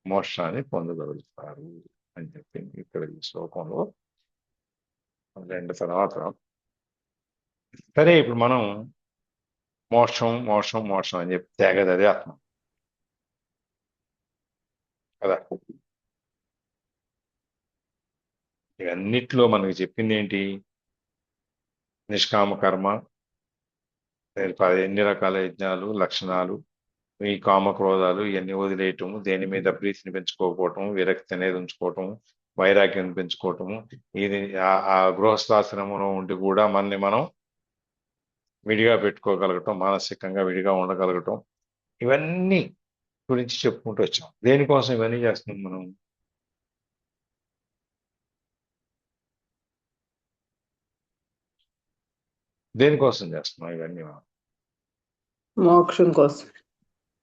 మోక్షాన్ని పొందగలుగుతారు అని చెప్పి ఇక్కడ ఈ శ్లోకంలో 2 తర్వాత. సరే, ఇప్పుడు మనం మోక్షం మోక్షం మోక్షం అని చెప్పి తేగది అదే ఆత్మ కదా. ఇవన్నిట్లో మనకి చెప్పింది ఏంటి? నిష్కామ కర్మ, ఎన్ని రకాల యజ్ఞాలు, లక్షణాలు, ఈ కామక్రోధాలు ఇవన్నీ వదిలేయటము, దేని మీద ప్రీతిని పెంచుకోకపోవటం, విరక్తి అనేది ఉంచుకోవటం, వైరాగ్యం పెంచుకోవటము, ఇది ఆ గృహస్థాశ్రమంలో ఉండి కూడా మనని మనం విడిగా పెట్టుకోగలగటం, మానసికంగా విడిగా ఉండగలగటం, ఇవన్నీ గురించి చెప్పుకుంటూ వచ్చాం. దేనికోసం ఇవన్నీ చేస్తున్నాం మనం? దేనికోసం చేస్తున్నాం ఇవన్నీ మనం?
మోక్షం కోసం.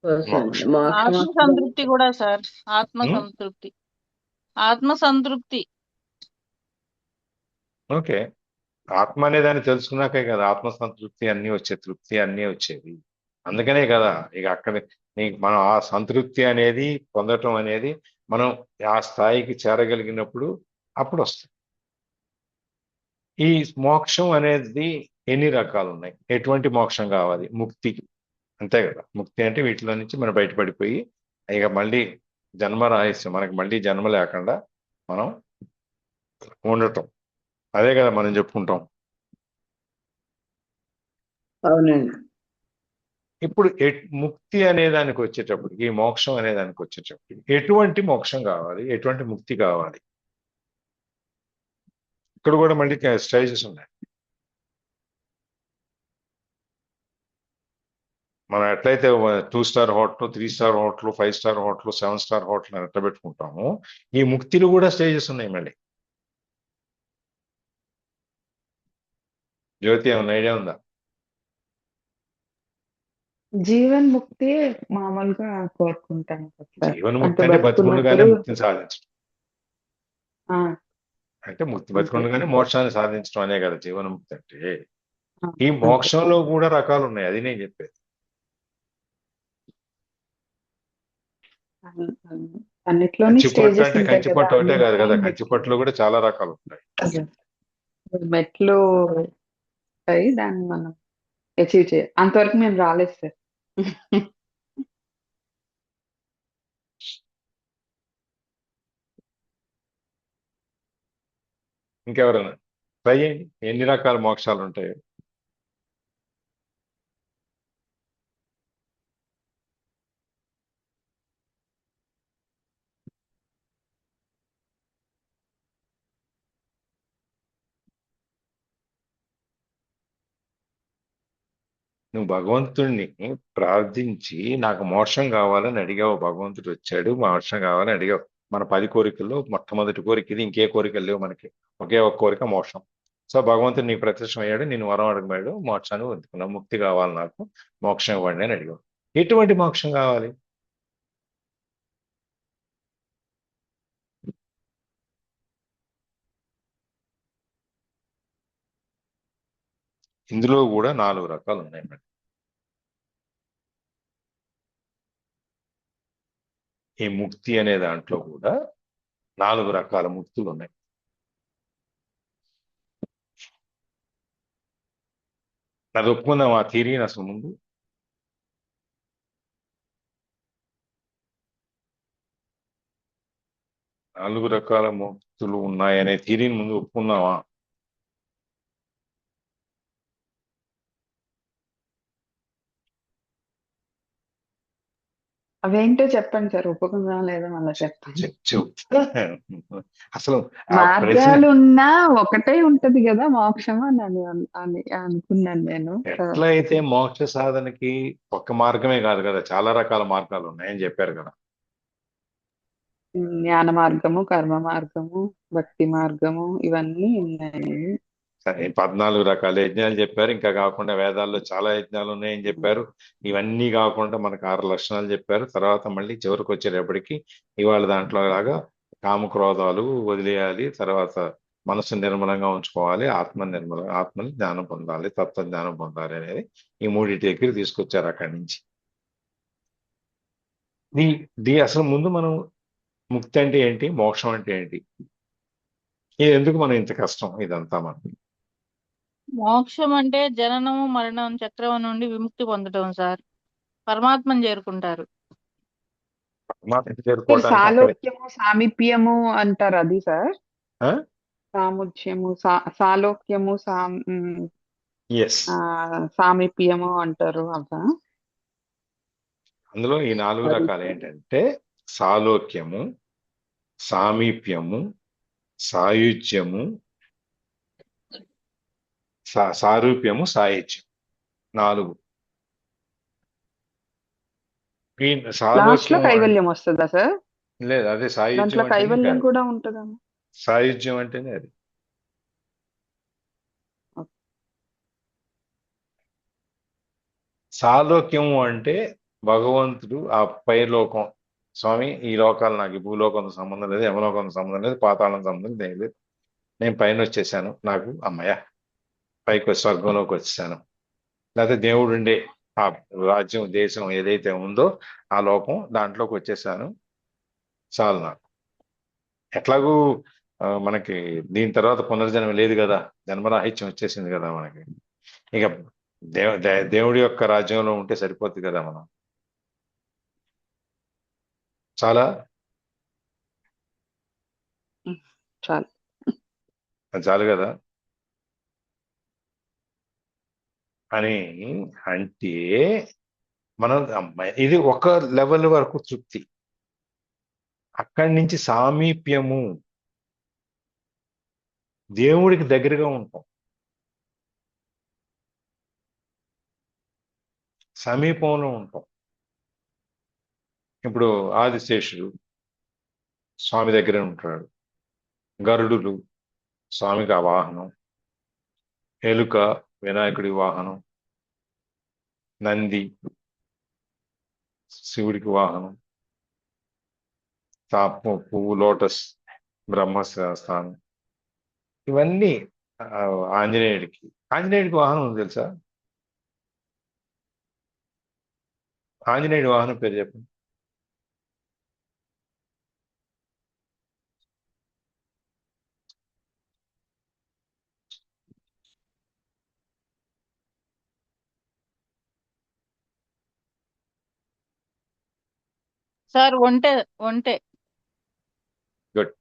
మోక్షం.
మోక్షం
ఆత్మ సంతృప్తి కూడా సార్. ఆత్మ
ఉం?
సంతృప్తి. ఆత్మ సంతృప్తి.
ఓకే. ఆత్మ అనే దాన్ని తెలుసుకున్నాకే కదా ఆత్మ సంతృప్తి అన్నీ వచ్చేది, తృప్తి అన్నీ వచ్చేది. అందుకనే కదా ఇక అక్కడ మనం ఆ సంతృప్తి అనేది పొందటం అనేది మనం ఆ స్థాయికి చేరగలిగినప్పుడు అప్పుడు వస్తుంది. ఈ మోక్షం అనేది ఎన్ని రకాలు ఉన్నాయి? ఎటువంటి మోక్షం కావాలి? ముక్తి, అంతే కదా. ముక్తి అంటే వీటిలో నుంచి మనం బయటపడిపోయి ఇక మళ్ళీ జన్మ రహస్యం, మనకి మళ్ళీ జన్మ లేకుండా మనం ఉండటం, అదే కదా మనం చెప్పుకుంటాం.
అవునండి.
ఇప్పుడు ముక్తి అనే దానికి వచ్చేటప్పటికి, ఈ మోక్షం అనే దానికి వచ్చేటప్పటికి ఎటువంటి మోక్షం కావాలి, ఎటువంటి ముక్తి కావాలి? ఇక్కడ కూడా మళ్ళీ స్టేజెస్ ఉన్నాయి. మనం ఎట్లయితే 2 star hotel, 3 star hotel, 5 star hotel, 7 star hotel అని ఎట్లా పెట్టుకుంటాము, ఈ ముక్తిలో కూడా స్టేజెస్ ఉన్నాయి మళ్ళీ. జ్యోతి ఏమైనా ఐడియా ఉందా?
జీవన్ ముక్తి మామూలుగా కోరుకుంటాను సార్.
జీవన్ముక్తి
అంటే
అంటే బతికుండగానే
బతుకున్నప్పుడు
ముక్తిని సాధించడం,
ఆ,
అంటే ముక్తి
అంతే.
బతికుండగానే మోక్షాన్ని సాధించడం అనే కదా జీవన్ముక్తి అంటే.
ఆ,
ఈ
అంతే.
మోక్షంలో కూడా రకాలు ఉన్నాయి, అది నేను చెప్పేది.
అన్నిట్లోని
కంచిపట్టు
స్టేజెస్
అంటే
ఉంటాయి కదా,
కంచిపట్టు ఒకటే
అన్ని
కాదు కదా,
మెట్లు
కంచిపట్టులో కూడా చాలా రకాలు ఉంటాయి.
మెట్లు ఉంటాయి, దాన్ని మనం అచీవ్ చేయాలి. అంతవరకు మేము రాలేదు సార్.
ఇంకెవరైనా ట్రై చేయండి, ఎన్ని రకాల మోక్షాలు ఉంటాయి? నువ్వు భగవంతుడిని ప్రార్థించి నాకు మోక్షం కావాలని అడిగావు, భగవంతుడు వచ్చాడు, మోక్షం కావాలని అడిగావు. మన 10 కోరికల్లో మొట్టమొదటి కోరిక ఇది, ఇంకే కోరికలు లేవు మనకి, ఒకే ఒక కోరిక మోక్షం. సో భగవంతుడు నీకు ప్రత్యక్షం అయ్యాడు, నేను వరం అడగమాడు, మోక్షాన్ని పొందుకున్నావు, ముక్తి కావాలి నాకు, మోక్షం ఇవ్వండి అని అడిగావు. ఎటువంటి మోక్షం కావాలి? ఇందులో కూడా 4 రకాలు ఉన్నాయి మేడం. ఈ ముక్తి అనే దాంట్లో కూడా 4 రకాల ముక్తులు ఉన్నాయి. అది ఒప్పుకుందాం ఆ థియరీని అసలు ముందు. నాలుగు రకాల ముక్తులు ఉన్నాయనే థియరీని ముందు ఒప్పుకుందామా?
అవేంటో చెప్పండి సార్, ఒప్పుకుందాం లేదా మళ్ళీ చెప్పండి.
చెప్తా. అసలు ఆ ప్రశ్న
మార్గాలు ఉన్నా ఒకటే ఉంటది కదా మోక్షం అని అని అనుకున్నాను నేను.
ఎట్లయితే మోక్ష సాధనకి ఒక్క మార్గమే కాదు కదా, చాలా రకాల మార్గాలు ఉన్నాయని చెప్పారు కదా.
జ్ఞాన మార్గము, కర్మ మార్గము, భక్తి మార్గము, ఇవన్నీ ఉన్నాయి.
సరే, 14 రకాల యజ్ఞాలు చెప్పారు, ఇంకా కాకుండా వేదాల్లో చాలా యజ్ఞాలు ఉన్నాయని చెప్పారు. ఇవన్నీ కాకుండా మనకు 6 లక్షణాలు చెప్పారు. తర్వాత మళ్ళీ చివరికి వచ్చేటప్పటికి ఇవాళ దాంట్లో లాగా కామక్రోధాలు వదిలేయాలి, తర్వాత మనసు నిర్మలంగా ఉంచుకోవాలి, ఆత్మని జ్ఞానం పొందాలి, తత్వ జ్ఞానం పొందాలి అనేది ఈ మూడింటి దగ్గర తీసుకొచ్చారు అక్కడి నుంచి. అసలు ముందు మనం ముక్తి అంటే ఏంటి, మోక్షం అంటే ఏంటి, ఇది ఎందుకు మనం ఇంత కష్టం ఇదంతా మనకి?
మోక్షం అంటే జననము మరణం చక్రం నుండి విముక్తి పొందడం సార్. పరమాత్మను చేరుకుంటారు.
పరమాత్మని చేరుకోవడానికి అక్కడే
సాలోక్యము, సామీప్యము అంటారు అది సార్.
ఆ?
సాముధ్యము, సాలోక్యము,
ఎస్,
సామీప్యము అంటారు అవ్వ.
అందులో ఈ 4 రకాలు ఏంటంటే సాలోక్యము, సామీప్యము, సాయుజ్యము, సారూప్యము, సాయుజ్యం. 4. ఈ
లాస్ట్ లో
సాలోక్యం
కైవల్యం వస్తుందా సార్?
లేదు, అదే సాయుజ్యం
దాంట్లో
అంటేనే
కైవల్యం
కాదు.
కూడా ఉంటుందా?
సాయుజ్యం అంటేనే అది. సాలోక్యము అంటే భగవంతుడు ఆ పై లోకం, స్వామి ఈ లోకాలు నాకు ఈ భూలోకంతో సంబంధం లేదు, యమలోకంతో సంబంధం లేదు, పాతాళం సంబంధం లేదు, నేను పైన వచ్చేసాను, నాకు అమ్మయ్య పైకి స్వర్గంలోకి వచ్చేసాను, లేకపోతే దేవుడు ఉండే ఆ రాజ్యం దేశం ఏదైతే ఉందో ఆ లోకం దాంట్లోకి వచ్చేసాను, చాలు నాకు. ఎట్లాగూ మనకి దీని తర్వాత పునర్జన్మ లేదు కదా, జన్మరాహిత్యం వచ్చేసింది కదా మనకి. ఇక దేవుడి యొక్క రాజ్యంలో ఉంటే సరిపోతుంది కదా మనం. చాలా
చాలు.
చాలు కదా అని అంటే మనం ఇది ఒక లెవెల్ వరకు తృప్తి. అక్కడి నుంచి సామీప్యము, దేవుడికి దగ్గరగా ఉంటాం, సమీపంలో ఉంటాం. ఇప్పుడు ఆదిశేషుడు స్వామి దగ్గరే ఉంటాడు, గరుడులు స్వామికి ఆ వాహనం, ఎలుక వినాయకుడి వాహనం, నంది శివుడికి వాహనం, పువ్వు లోటస్ బ్రహ్మస్థానం, ఇవన్నీ ఆంజనేయుడికి వాహనం ఉంది తెలుసా? ఆంజనేయుడి వాహనం పేరు చెప్పండి.
సార్ ఒంటె. ఒంటె.
గుడ్.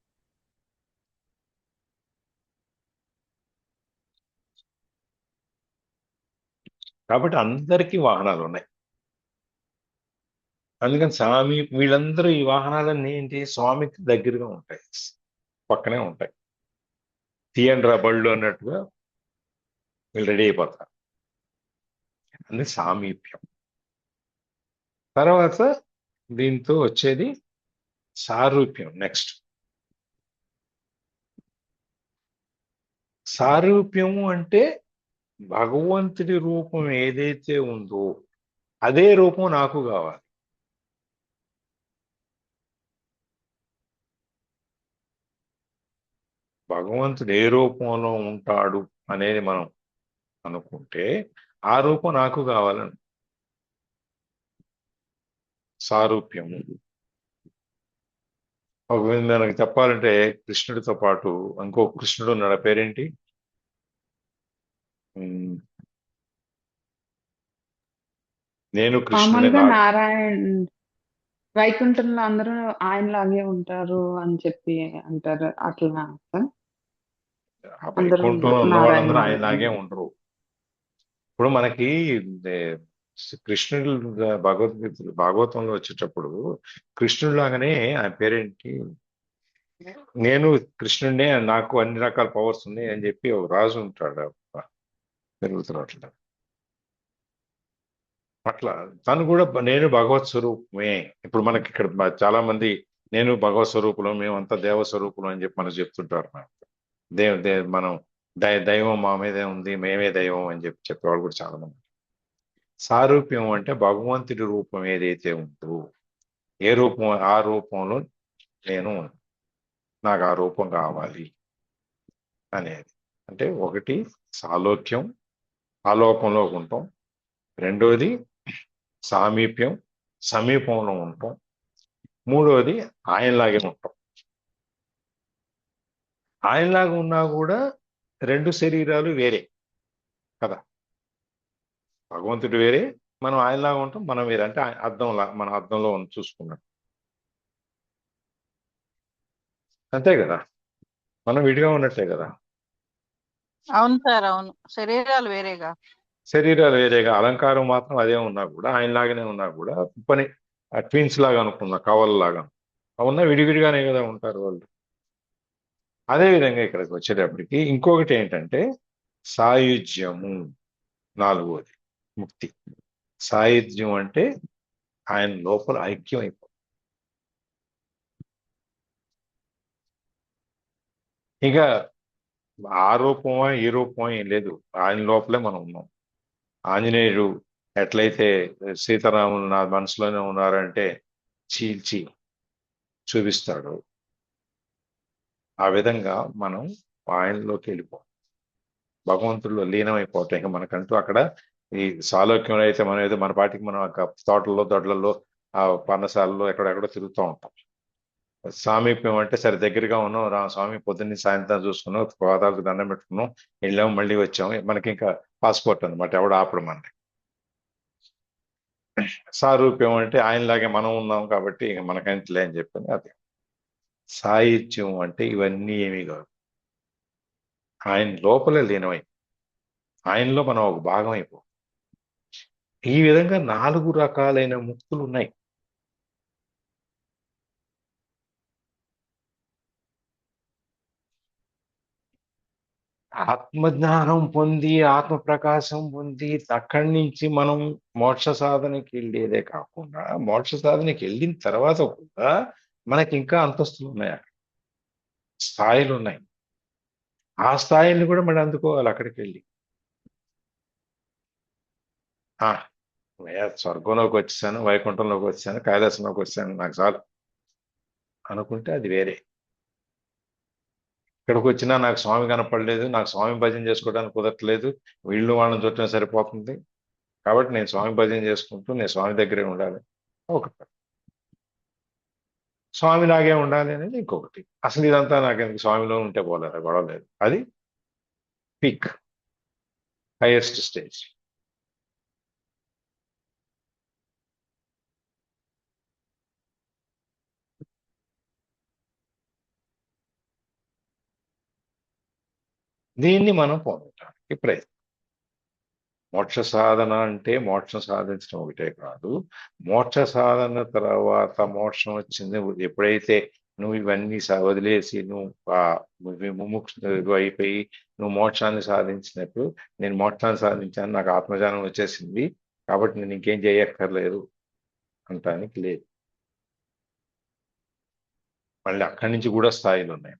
కాబట్టి అందరికీ వాహనాలు ఉన్నాయి. అందుకని స్వామి వీళ్ళందరూ ఈ వాహనాలన్నీ ఏంటి, స్వామికి దగ్గరగా ఉంటాయి, పక్కనే ఉంటాయి. తీయండి రా బళ్ళు అన్నట్టుగా వీళ్ళు రెడీ అయిపోతారు. అందుకే సామీప్యం. తర్వాత దీంతో వచ్చేది సారూప్యం. నెక్స్ట్ సారూప్యము అంటే భగవంతుడి రూపం ఏదైతే ఉందో అదే రూపం నాకు కావాలి. భగవంతుడు ఏ రూపంలో ఉంటాడు అనేది మనం అనుకుంటే ఆ రూపం నాకు కావాలని సారూప్యము. ఒక మనకి చెప్పాలంటే కృష్ణుడితో పాటు ఇంకో కృష్ణుడు ఉన్నాడు, పేరేంటి? నేను కృష్ణుడే.
మామూలుగా నారాయణ వైకుంఠంలో అందరూ ఆయనలాగే ఉంటారు అని చెప్పి అంటారు, అట్లా సార్?
ఆ
అందరూ
వైకుంఠంలో ఉన్న వాళ్ళందరూ
నారాయణ
ఆయనలాగే ఉండరు. ఇప్పుడు మనకి కృష్ణుడు భాగవతంలో వచ్చేటప్పుడు కృష్ణుడు లాగానే ఆయన పేరేంటి, నేను కృష్ణుడినే, నాకు అన్ని రకాల పవర్స్ ఉన్నాయి అని చెప్పి ఒక రాజు ఉంటాడు పెరుగుతున్నట్లు. అట్లా తను కూడా నేను భగవత్ స్వరూపమే. ఇప్పుడు మనకి ఇక్కడ చాలా మంది నేను భగవత్ స్వరూపులం, మేమంతా దేవ స్వరూపులం అని చెప్పి మనకు చెప్తుంటారు. మనం దైవం మా మీదే ఉంది, మేమే దైవం అని చెప్పి చెప్పేవాళ్ళు కూడా చాలా మంది. సారూప్యం అంటే భగవంతుడి రూపం ఏదైతే ఉందో ఏ రూపం ఆ రూపంలో నేను, నాకు ఆ రూపం కావాలి అనేది. అంటే ఒకటి సాలోక్యం, ఆలోకంలో ఉంటాం. రెండోది సామీప్యం, సమీపంలో ఉంటాం. మూడోది ఆయనలాగే ఉంటాం. ఆయనలాగా ఉన్నా కూడా రెండు శరీరాలు వేరే కదా. భగవంతుడు వేరే, మనం ఆయనలాగా ఉంటాం, మనం వేరే. అంటే మన అద్దంలో చూసుకున్నాం, అంతే కదా. మనం విడిగా ఉన్నట్టే కదా.
అవును సార్, అవును. శరీరాలు వేరేగా.
శరీరాలు వేరేగా, అలంకారం మాత్రం అదే ఉన్నా కూడా, ఆయనలాగానే ఉన్నా కూడా పని ట్విన్స్ లాగా అనుకున్నా, కవలలాగా. అవునా, విడివిడిగానే కదా ఉంటారు వాళ్ళు. అదే విధంగా ఇక్కడికి వచ్చేటప్పటికి ఇంకొకటి ఏంటంటే సాయుజ్యము, నాలుగోది ముక్తి. సాయుధ్యం అంటే ఆయన లోపల ఐక్యం అయిపో. ఇక ఆ రూపమా ఈ రూపమా ఏం లేదు, ఆయన లోపలే మనం ఉన్నాం. ఆంజనేయుడు ఎట్లయితే సీతారాములు నా మనసులోనే ఉన్నారంటే చీల్చి చూపిస్తాడు, ఆ విధంగా మనం ఆయనలోకి వెళ్ళిపోం, భగవంతుడిలో లీనమైపోవటం. ఇక మనకంటూ అక్కడ ఈ సాలోక్యంలో అయితే మనం ఏదో మన పాటికి మనం తోటల్లో దొడ్లలో ఆ పర్ణశాలలో ఎక్కడెక్కడో తిరుగుతూ ఉంటాం. సామీప్యం అంటే సరే దగ్గరగా ఉన్నాం, స్వామి పొద్దున్న సాయంత్రం చూసుకున్నాం, గోదావరికి దండం పెట్టుకున్నాం, వెళ్ళాం, మళ్ళీ వచ్చాం, మనకి ఇంకా పాస్పోర్ట్ అనమాట, ఎవడు ఆపడు మనకి. సారూప్యం అంటే ఆయనలాగే మనం ఉన్నాం కాబట్టి ఇక మనకంటలే అని చెప్పని అది. సాహిత్యం అంటే ఇవన్నీ ఏమీ కాదు, ఆయన లోపలే లీనమై ఆయనలో మనం ఒక భాగం అయిపో. ఈ విధంగా 4 రకాలైన ముక్తులు ఉన్నాయి. ఆత్మజ్ఞానం పొంది ఆత్మ ప్రకాశం పొంది అక్కడి నుంచి మనం మోక్ష సాధనకి వెళ్ళేదే కాకుండా, మోక్ష సాధనకి వెళ్ళిన తర్వాత కూడా మనకి ఇంకా అంతస్తులు ఉన్నాయి, అక్కడ స్థాయిలు ఉన్నాయి. ఆ స్థాయిని కూడా మనం అందుకోవాలి అక్కడికి వెళ్ళి. ఆ స్వర్గంలోకి వచ్చేసాను, వైకుంఠంలోకి వచ్చాను, కైలాసంలోకి వచ్చాను, నాకు చాలు అనుకుంటే అది వేరే. ఇక్కడికి వచ్చినా నాకు స్వామి కనపడలేదు, నాకు స్వామి భజన చేసుకోవడానికి కుదరట్లేదు, వీళ్ళు వాళ్ళని చుట్టం సరిపోతుంది, కాబట్టి నేను స్వామి భజన చేసుకుంటూ నేను స్వామి దగ్గరే ఉండాలి ఒకటి, స్వామి లాగే ఉండాలి అనేది ఇంకొకటి. అసలు ఇదంతా నాకు ఎందుకు, స్వామిలో ఉంటే పోలేదు, గొడవలేదు. అది పీక్, హైయెస్ట్ స్టేజ్. దీన్ని మనం పొందటానికి ప్రయత్నం. మోక్ష సాధన అంటే మోక్షం సాధించడం ఒకటే కాదు, మోక్ష సాధన తర్వాత మోక్షం వచ్చింది ఎప్పుడైతే నువ్వు ఇవన్నీ వదిలేసి నువ్వు ముముక్షు అయిపోయి నువ్వు మోక్షాన్ని సాధించినప్పుడు, నేను మోక్షాన్ని సాధించాను, నాకు ఆత్మజ్ఞానం వచ్చేసింది కాబట్టి నేను ఇంకేం చేయక్కర్లేదు అంటానికి లేదు. మళ్ళీ అక్కడి నుంచి కూడా స్థాయిలు ఉన్నాయి.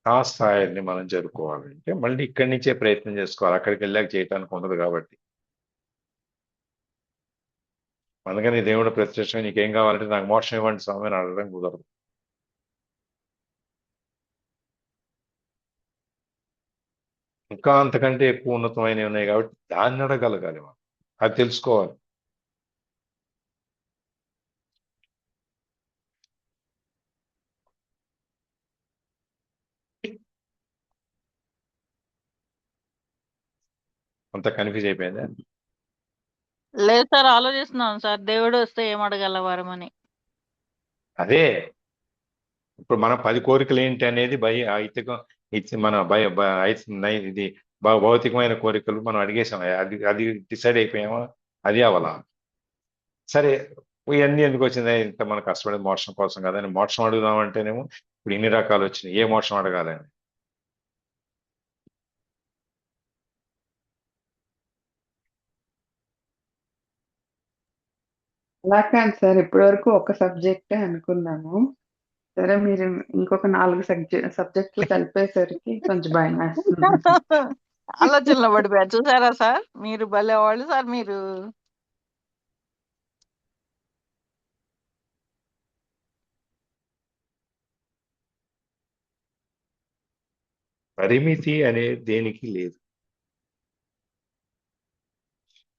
ఆ స్థాయిని మనం చేరుకోవాలంటే మళ్ళీ ఇక్కడి నుంచే ప్రయత్నం చేసుకోవాలి, అక్కడికి వెళ్ళాక చేయటానికి ఉండదు కాబట్టి. అందుకని దేవుడు ప్రత్యక్షంగా నీకేం కావాలంటే నాకు మోక్షం ఇవ్వండి స్వామి అని అడగడం కుదరదు. ఇంకా అంతకంటే ఎక్కువ ఉన్నతమైనవి ఉన్నాయి కాబట్టి దాన్ని అడగలగాలి మనం, అది తెలుసుకోవాలి. అంత కన్ఫ్యూజ్ అయిపోయిందా?
లేదు సార్, ఆలోచిస్తున్నాను సార్, దేవుడు వస్తే ఏం అడగలవారమని.
అదే ఇప్పుడు మన 10 కోరికలు ఏంటి అనేది ఐతికం, మన ఇది భౌతికమైన కోరికలు మనం అడిగేసాం, అది అది డిసైడ్ అయిపోయామా, అది అవలా. సరే, ఇవన్నీ ఎందుకు వచ్చింది, ఇంత మనం కష్టపడేది మోక్షం కోసం కదా అని మోక్షం అడుగుదాం అంటేనేమో ఇప్పుడు ఇన్ని రకాలు వచ్చినాయి, ఏ మోక్షం అడగాలని.
అలా కాదు సార్, ఇప్పటి వరకు ఒక సబ్జెక్టే అనుకున్నాను. సరే, మీరు ఇంకొక 4 సబ్జెక్టులు కలిపేసరికి కొంచెం భయం వేస్తుంది.
ఆలోచనలో పడిపోయారు చూసారా సార్, మీరు భలే వాళ్ళు సార్ మీరు.
పరిమితి అనేది దేనికి లేదు.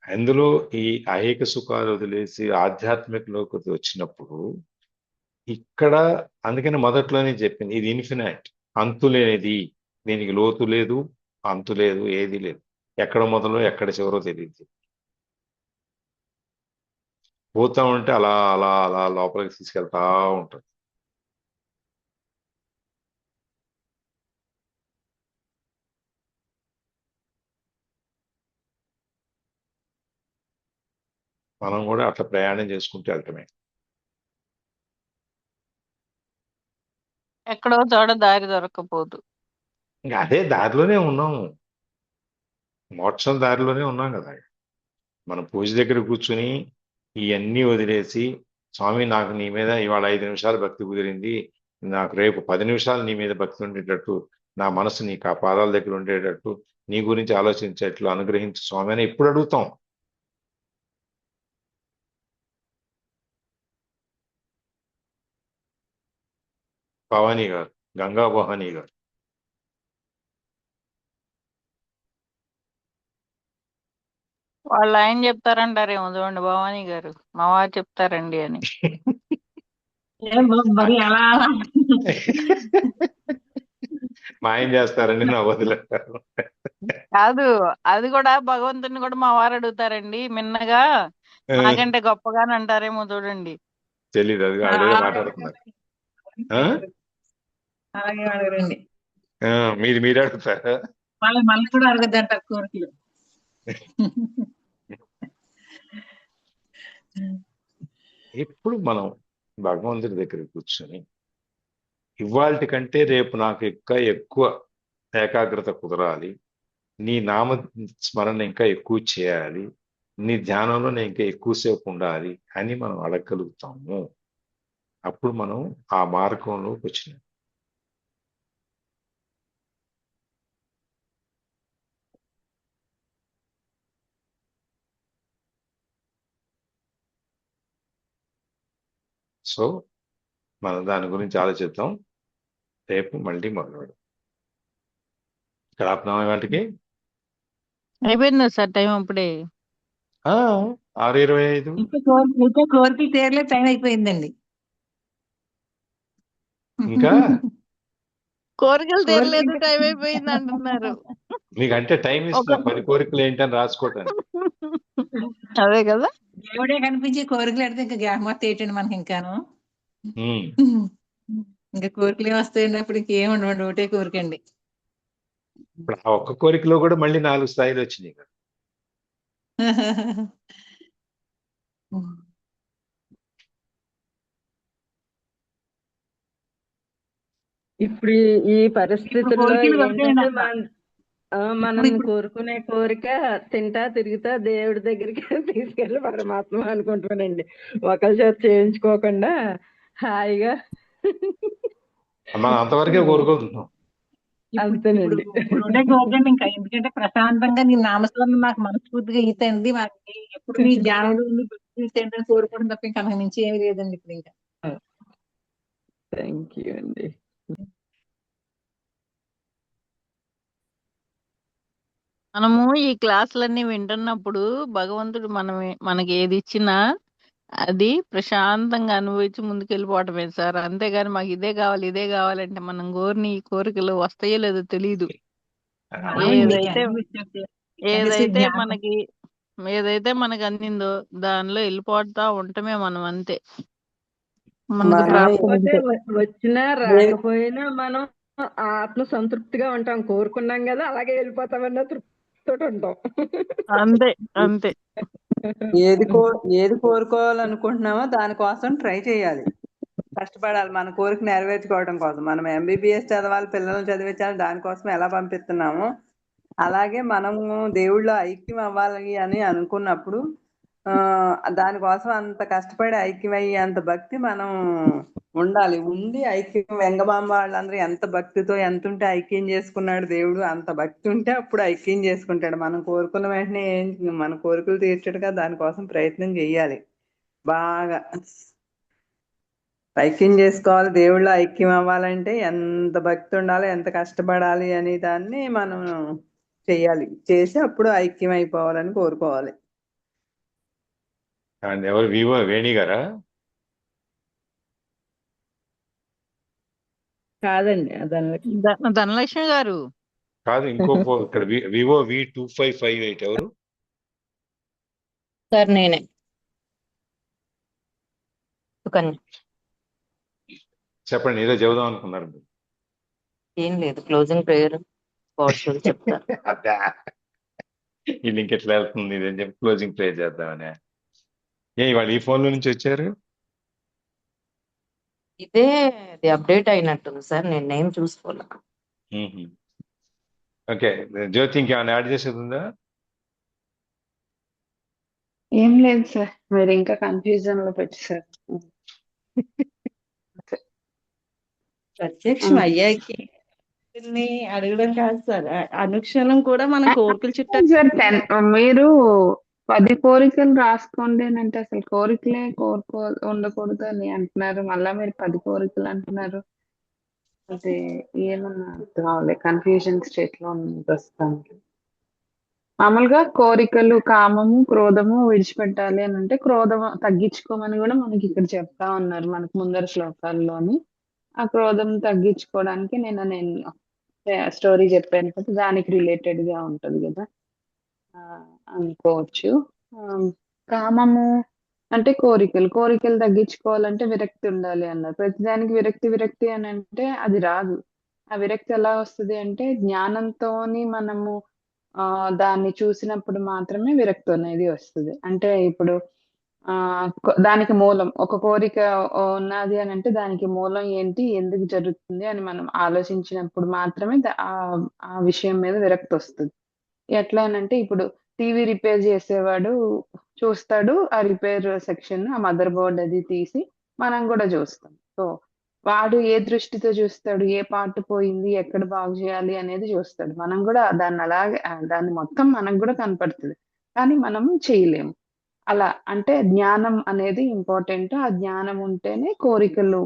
అందులో ఈ ఐహిక సుఖాలు వదిలేసి ఆధ్యాత్మిక లోకి వచ్చినప్పుడు ఇక్కడ, అందుకని మొదట్లోనే చెప్పింది ఇది ఇన్ఫినైట్, అంతులేనిది, దీనికి లోతు లేదు, అంతు లేదు, ఏది లేదు, ఎక్కడ మొదలు ఎక్కడ చివరో తెలియదు. పోతా ఉంటే అలా అలా అలా లోపలికి తీసుకెళ్తా ఉంటుంది. మనం కూడా అట్లా ప్రయాణం చేసుకుంటూ వెళ్తామే.
ఎక్కడో చోట దారి దొరకపోదు.
ఇంకా అదే దారిలోనే ఉన్నాము, మోక్షం దారిలోనే ఉన్నాం కదా. మనం పూజ దగ్గర కూర్చుని ఇవన్నీ వదిలేసి, స్వామి నాకు నీ మీద ఇవాళ 5 నిమిషాలు భక్తి కుదిరింది, నాకు రేపు 10 నిమిషాలు నీ మీద భక్తి ఉండేటట్టు, నా మనసు నీకు ఆ పాదాల దగ్గర ఉండేటట్టు, నీ గురించి ఆలోచించేట్లు అనుగ్రహించు స్వామి అని ఎప్పుడు అడుగుతాం. భవానీ గారు, గంగా భవానీ గారు.
వాళ్ళు ఆయన చెప్తారంటారేమో చూడండి భవానీ గారు, మా వారు చెప్తారండి అని.
ఏం బాబు మరి అలా
మాయం చేస్తారని నా వదిలేస్తారు.
కాదు, అది కూడా భగవంతుని కూడా మా వారు అడుగుతారండి మిన్నగా, నాకంటే గొప్పగానే అంటారేమో చూడండి.
తెలీదు, అది ఆవిడ మాట్లాడుతున్నారు.
అలాగే అడగరండి.
మీరు అడుగుతారా?
మళ్ళీ కూడా అడగద్దంట కోరికలు.
ఎప్పుడు మనం భగవంతుడి దగ్గర కూర్చొని ఇవాళ కంటే రేపు నాకు ఇంకా ఎక్కువ ఏకాగ్రత కుదరాలి, నీ నామ స్మరణ ఇంకా ఎక్కువ చేయాలి, నీ ధ్యానంలో నేను ఇంకా ఎక్కువసేపు ఉండాలి అని మనం అడగగలుగుతాము. అప్పుడు మనం ఆ మార్గంలోకి వచ్చినాం. సో మనం దాని గురించి ఆలోచిద్దాం. రేపు మళ్ళీ మొదలుపెడదాం. ఇక్కడ ఆపుదామా వాటికి?
అయిపోయిందా సార్ టైం అప్పుడే?
6:25.
ఇంకా కోరికలు తీరలే, టైం అయిపోయిందండి.
ఇంకా
కోరికలు తీరలేదు, టైం అయిపోయింది అంటున్నారు.
మీకంటే టైం ఇస్తున్నా 10 కోరికలు ఏంటని రాసుకోవటానికి.
అదే కదా,
దేవుడే కనిపించి కోరికలు అడితే ఇంకా గ్యామత్ ఏంటండి మనకి ఇంకాను. ఇంకా కోరికలు ఏమొస్తాయండి అప్పుడు? ఇంకేం ఉండవండి, ఒకటే కోరికండి.
ఇప్పుడు ఆ ఒక్క కోరికలో కూడా మళ్ళీ 4 స్థాయిలు వచ్చినాయి కదా.
ఇప్పుడు ఈ పరిస్థితుల్లో
కోరికలు
ఏంటంటే
వస్తాయండి
మనం కోరుకునే కోరిక తింటా తిరుగుతా దేవుడి దగ్గరికి తీసుకెళ్ళి పరమాత్మ అనుకుంటానండి. ఒకరి చేత చేయించుకోకుండా హాయిగా
మనం అంతవరకే కోరుకుంటున్నాం.
అంతేనండి.
ఒకటే కోరికండి ఇంకా. ఎందుకంటే ప్రశాంతంగా నీ నామస్మరణ మాకు మనస్ఫూర్తిగా ఈతండి, మాకు ఎప్పుడు నీ ధ్యానంలో ఉండి తండ్రి కోరుకోవడం తప్ప ఇంకా అంతకు మించి ఏమి లేదండి ఇప్పుడు ఇంకా.
థ్యాంక్ యూ అండి.
మనము ఈ క్లాసులన్నీ వింటున్నప్పుడు భగవంతుడు మనకి ఏది ఇచ్చినా అది ప్రశాంతంగా అనుభవించి ముందుకెళ్ళిపోవటమే సార్. అంతేగాని మాకు ఇదే కావాలి ఇదే కావాలంటే మనం కోరిన ఈ కోరికలు వస్తాయో లేదో తెలియదు. ఏదైతే మనకి అందిందో దానిలో వెళ్ళిపోతా ఉండటమే మనం, అంతే. మనకి
వచ్చినా రాకపోయినా మనం ఆత్మ సంతృప్తిగా ఉంటాం. కోరుకున్నాం కదా అలాగే వెళ్ళిపోతామన్న తృప్తితో ఉంటాం.
అంతే అంతే.
ఏది కోరుకోవాలనుకుంటున్నామో దానికోసం ట్రై చేయాలి, కష్టపడాలి. మన కోరిక నెరవేర్చుకోవడం కోసం మనం MBBS చదవాలి, పిల్లల్ని చదివించాలి, దానికోసం ఎలా పంపిస్తున్నామో అలాగే మనము దేవుళ్ళో ఐక్యం అవ్వాలి అని అనుకున్నప్పుడు దానికోసం అంత కష్టపడి ఐక్యమయ్యే అంత భక్తి మనం ఉండాలి. ఉండి ఐక్యం, వెంగమాంబ వాళ్ళందరూ ఎంత భక్తితో ఎంత ఉంటే ఐక్యం చేసుకున్నాడు దేవుడు, అంత భక్తి ఉంటే అప్పుడు ఐక్యం చేసుకుంటాడు. మనం కోరుకున్న వెంటనే మన కోరికలు తీర్చడుగా దానికోసం ప్రయత్నం చెయ్యాలి. బాగా ఐక్యం చేసుకోవాలి. దేవుళ్ళో ఐక్యం అవ్వాలంటే ఎంత భక్తి ఉండాలి, ఎంత కష్టపడాలి అనే దాన్ని మనం చెయ్యాలి. చేసి అప్పుడు ఐక్యం అయిపోవాలని కోరుకోవాలి.
ఎవరు? వివో వేణి గారా?
కాదండి,
ధనలక్ష్మి గారు
కాదు, ఇంకో ఇక్కడ వివో V2558 ఎవరు
సార్? నేనే.
చెప్పండి, ఏదో చెబుదాం అనుకున్నారు.
ఏం లేదు, క్లోజింగ్ ప్రేయర్ చెప్తారు.
అదే ఇది ఇంకెట్లా వెళ్తుంది ఇదని చెప్పి క్లోజింగ్ ప్రే చేద్దామని. ఇవాళ ఈ ఫోన్లో నుంచి వచ్చారు?
ఇదే అది అప్డేట్ అయినట్టుంది సార్, నేను నేమ్ చూసుకోలే.
ఓకే, జ్యోతి ఇంకేమైనా యాడ్ చేసేది ఉందా?
ఏం లేదు సార్, మీరు ఇంకా కన్ఫ్యూజన్ లో పెట్టారు.
ప్రత్యక్షం అయ్యాకి దీన్ని అడగడం కాదు సార్, అనుక్షణం కూడా మనం కోరికల చుట్టూ
సార్ మీరు 10 కోరికలు రాసుకోండి అని అంటే అసలు కోరికలే ఉండకూడదు అని అంటున్నారు, మళ్ళా మీరు 10 కోరికలు అంటున్నారు. అది ఏమన్నా అర్థం అవ్వలేదు, కన్ఫ్యూజన్ స్టేట్ లో ఉంది ప్రస్తుతానికి. మామూలుగా కోరికలు, కామము, క్రోధము విడిచిపెట్టాలి అని అంటే క్రోధము తగ్గించుకోమని కూడా మనకి ఇక్కడ చెప్తా ఉన్నారు, మనకు ముందర శ్లోకాల్లోని. ఆ క్రోధం తగ్గించుకోవడానికి నేను స్టోరీ చెప్పాను కదా, దానికి రిలేటెడ్ గా ఉంటది కదా అనుకోవచ్చు. కామము అంటే కోరికలు తగ్గించుకోవాలంటే విరక్తి ఉండాలి అన్నారు. ప్రతిదానికి విరక్తి అని అంటే అది రాదు. ఆ విరక్తి ఎలా వస్తుంది అంటే జ్ఞానంతోని మనము దాన్ని చూసినప్పుడు మాత్రమే విరక్తి అనేది వస్తుంది. అంటే ఇప్పుడు దానికి మూలం ఒక కోరిక ఉన్నది అని అంటే దానికి మూలం ఏంటి, ఎందుకు జరుగుతుంది అని మనం ఆలోచించినప్పుడు మాత్రమే ఆ విషయం మీద విరక్తి వస్తుంది. ఎట్లా అనంటే ఇప్పుడు టీవీ రిపేర్ చేసేవాడు చూస్తాడు ఆ రిపేర్ సెక్షన్, ఆ మదర్ బోర్డ్ అది తీసి మనం కూడా చూస్తాం. సో వాడు ఏ దృష్టితో చూస్తాడు, ఏ పార్ట్ పోయింది, ఎక్కడ బాగు చేయాలి అనేది చూస్తాడు. మనం కూడా దాన్ని అలాగే దాన్ని మొత్తం మనకు కూడా కనపడుతుంది, కానీ మనం చేయలేము. అలా అంటే జ్ఞానం అనేది ఇంపార్టెంట్. ఆ జ్ఞానం ఉంటేనే కోరికలు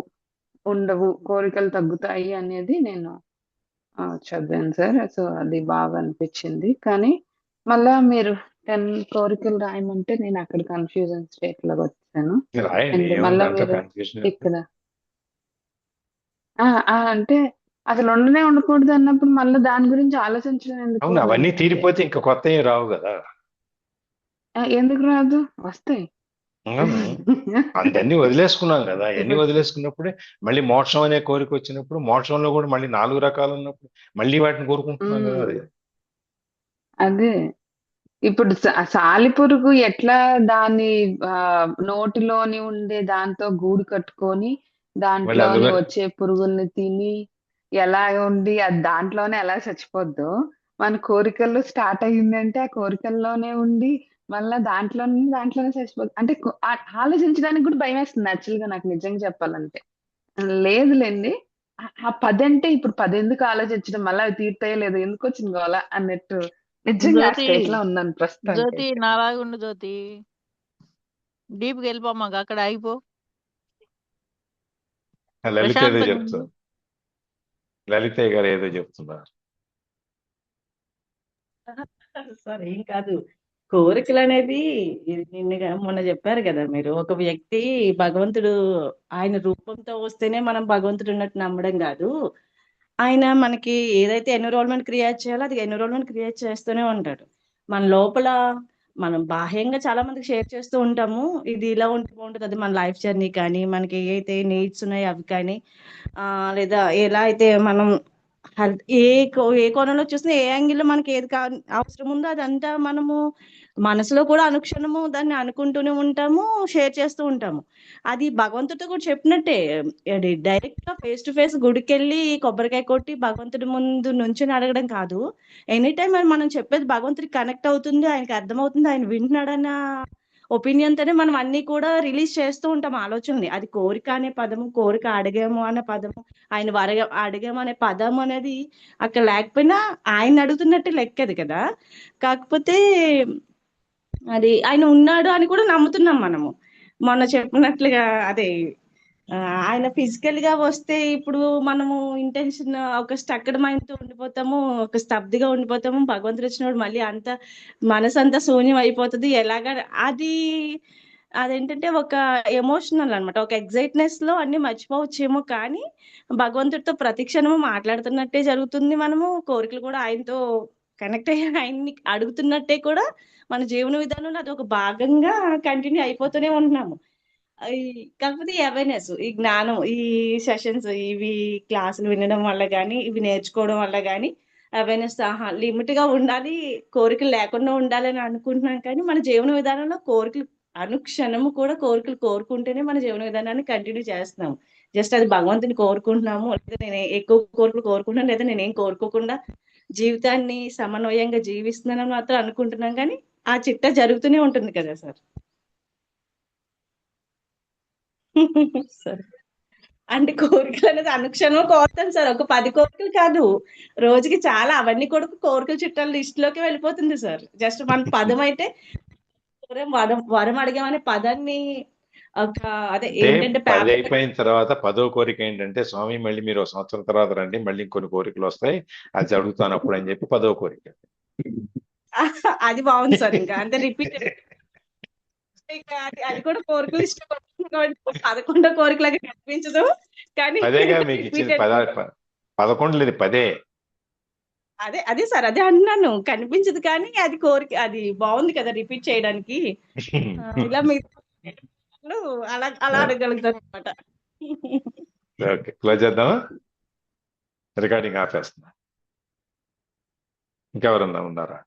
ఉండవు, కోరికలు తగ్గుతాయి అనేది నేను చదివాను సార్. సో అది బాగా అనిపించింది. కానీ మళ్ళా మీరు 10 కోరికలు రాయమంటే నేను అక్కడ కన్ఫ్యూజన్ స్టేట్ లో వచ్చాను.
రాయండి,
అండ్ మళ్ళా
ఏముంది
మీరు
కన్ఫ్యూజన్.
ఇక్కడ అంటే అసలు ఉండకూడదు అన్నప్పుడు మళ్ళీ దాని గురించి ఆలోచించడం ఎందుకు
అవును,
అని
అవన్నీ
అనిపించింది.
తీరిపోతే ఇంకా కొత్త ఏం రావు కదా.
ఎందుకు రాదు, వస్తాయి.
అవును, అందరినీ వదిలేసుకున్నాం కదా. ఎన్ని
ఇప్పుడు
వదిలేసుకున్నప్పుడే మళ్ళీ మోక్షం అనే కోరిక వచ్చినప్పుడు, మోక్షంలో కూడా మళ్ళీ 4 రకాలు ఉన్నప్పుడు మళ్ళీ వాటిని కోరుకుంటున్నాం కదా. అది
అదే ఇప్పుడు సాలిపురుగు ఎట్లా దాని నోటిలోని ఉండే దాంతో గూడు కట్టుకొని
మళ్ళీ
దాంట్లోని
అందులో
వచ్చే పురుగుల్ని తిని ఎలా ఉండి అది దాంట్లోనే ఎలా చచ్చిపోద్దో, మన కోరికల్లో స్టార్ట్ అయ్యిందంటే ఆ కోరికల్లోనే ఉండి మళ్ళా దాంట్లోనే చచ్చిపోద్ది. అంటే ఆలోచించడానికి కూడా భయం వేస్తుంది యాక్చువల్ గా, నాకు నిజంగా చెప్పాలంటే. లేదులేండి, ఆ 10 అంటే ఇప్పుడు 10 ఎందుకు ఆలోచించడం, మళ్ళీ అవి తీరుతాయో లేదో, ఎందుకు వచ్చింది గోల అన్నట్టు నిజంగా ఆ
జ్యోతి
స్టేట్ లో ఉన్నాను ప్రస్తుతానికి
జ్యోతి
అయితే.
నాలాగుండు జ్యోతి, డీప్ కి వెళ్ళిపోమాక అక్కడ ఆగిపో.
లలిత ఏదో
ప్రశాంతంగా
చెప్తారు, లలితయ్య గారు ఏదో చెప్తున్నారు.
సార్ ఏం కాదు, కోరికలు అనేది నిన్నగా మొన్న చెప్పారు కదా మీరు, ఒక వ్యక్తి భగవంతుడు ఆయన రూపంతో వస్తేనే మనం భగవంతుడు ఉన్నట్టు నమ్మడం కాదు. ఆయన మనకి ఏదైతే ఎన్విరాన్మెంట్ క్రియేట్ చేయాలో అది ఎన్విరాన్మెంట్ క్రియేట్ చేస్తూనే ఉంటాడు. మన లోపల మనం బాహ్యంగా చాలా మందికి షేర్ చేస్తూ ఉంటాము, ఇది ఇలా ఉంటే బాగుంటుంది, అది మన లైఫ్ జర్నీ కానీ మనకి ఏదైతే నీడ్స్ ఉన్నాయో అవి కానీ, లేదా ఎలా అయితే మనం ఏ కోణంలో చూసినా ఏ యాంగిల్లో మనకి ఏది అవసరం ఉందో అదంతా మనము మనసులో కూడా అనుక్షణము దాన్ని అనుకుంటూనే ఉంటాము, షేర్ చేస్తూ ఉంటాము. అది భగవంతుడితో కూడా చెప్పినట్టే, అది డైరెక్ట్ గా ఫేస్ టు ఫేస్ గుడికి వెళ్ళి కొబ్బరికాయ కొట్టి భగవంతుడి ముందు నుంచుని అడగడం కాదు. ఎనీ టైం మనం చెప్పేది భగవంతుడికి కనెక్ట్ అవుతుంది, ఆయనకి అర్థమవుతుంది, ఆయన వింటున్నాడన్న ఒపీనియన్ తోనే మనం అన్ని కూడా రిలీజ్ చేస్తూ ఉంటాం ఆలోచనని. అది కోరిక అనే పదము, కోరిక అడిగాము అనే పదము, ఆయన అడిగాము అనే పదం అనేది అక్కడ లేకపోయినా ఆయన అడుగుతున్నట్టే లెక్కది కదా. కాకపోతే అది ఆయన ఉన్నాడు అని కూడా నమ్ముతున్నాం మనము. మొన్న చెప్పినట్లుగా అదే ఆయన ఫిజికల్ గా వస్తే ఇప్పుడు మనము ఇంటెన్షన్ ఒక స్టక్డ్ మైండ్ తో ఉండిపోతాము, ఒక స్తబ్దిగా ఉండిపోతాము. భగవంతుడు వచ్చినప్పుడు మళ్ళీ అంత మనసు అంతా శూన్యం అయిపోతుంది. ఎలాగా అదేంటంటే ఒక ఎమోషనల్ అన్నమాట, ఒక ఎగ్జైట్నెస్ లో అన్ని మర్చిపోవచ్చేమో, కానీ భగవంతుడితో ప్రతి క్షణము మాట్లాడుతున్నట్టే జరుగుతుంది. మనము కోరికలు కూడా ఆయనతో కనెక్ట్ అయ్యి ఆయన్ని అడుగుతున్నట్టే కూడా మన జీవన విధానంలో అది ఒక భాగంగా కంటిన్యూ అయిపోతూనే ఉంటున్నాము. కాకపోతే ఈ అవేర్నెస్, ఈ జ్ఞానం, ఈ సెషన్స్, ఇవి క్లాసులు వినడం వల్ల కానీ ఇవి నేర్చుకోవడం వల్ల కానీ అవేర్నెస్ లిమిట్ గా ఉండాలి, కోరికలు లేకుండా ఉండాలని అనుకుంటున్నాం. కానీ మన జీవన విధానంలో కోరికలు అనుక్షణము కూడా కోరికలు కోరుకుంటేనే మన జీవన విధానాన్ని కంటిన్యూ చేస్తున్నాం. జస్ట్ అది భగవంతుని కోరుకుంటున్నాము, లేదా నేను ఎక్కువ కోరికలు కోరుకుంటున్నాను, లేదా నేనేం కోరుకోకుండా జీవితాన్ని సమన్వయంగా జీవిస్తున్నానని మాత్రం అనుకుంటున్నాం, కానీ ఆ చిట్టా జరుగుతూనే ఉంటుంది కదా సార్. సార్ అంటే కోరికలు అనేది అనుక్షణం కోరుతాను సార్. ఒక 10 కోరికలు కాదు, రోజుకి చాలా, అవన్నీ కూడా కోరికల చిట్టాల లిస్ట్ లోకి వెళ్ళిపోతుంది సార్. జస్ట్ మన పదం అయితే వరం అడిగామనే పదాన్ని ఒక అదే
అంటే
ఏంటంటే
10
పేపర్
అయిపోయిన తర్వాత 10వ కోరిక ఏంటంటే, స్వామి మళ్ళీ మీరు ఒక సంవత్సరం తర్వాత రండి, మళ్ళీ ఇంకొన్ని కోరికలు వస్తాయి, అది అడుగుతాను అప్పుడు అని చెప్పి 10వ కోరిక.
అది బాగుంది సార్. ఇంకా అంటే రిపీట్ అది కూడా కోరికలు ఇష్టపడుతుంది కాబట్టి 11వ కోరికలాగా కనిపించదు, కానీ
పదేగా మీకు ఇచ్చింది,
రిపీటెడ్
11 లేదు 10.
అదే అదే సార్, అదే అన్నాను, కనిపించదు కానీ అది కోరిక, అది బాగుంది కదా రిపీట్ చేయడానికి. ఇలా మీరు అలా అలా అడగలుగుతారు అనమాట.
ఓకే, క్లోజ్ చేద్దామా? రికార్డింగ్ ఆపేస్తున్నా. ఇంకెవరన్నా ఉన్నారా?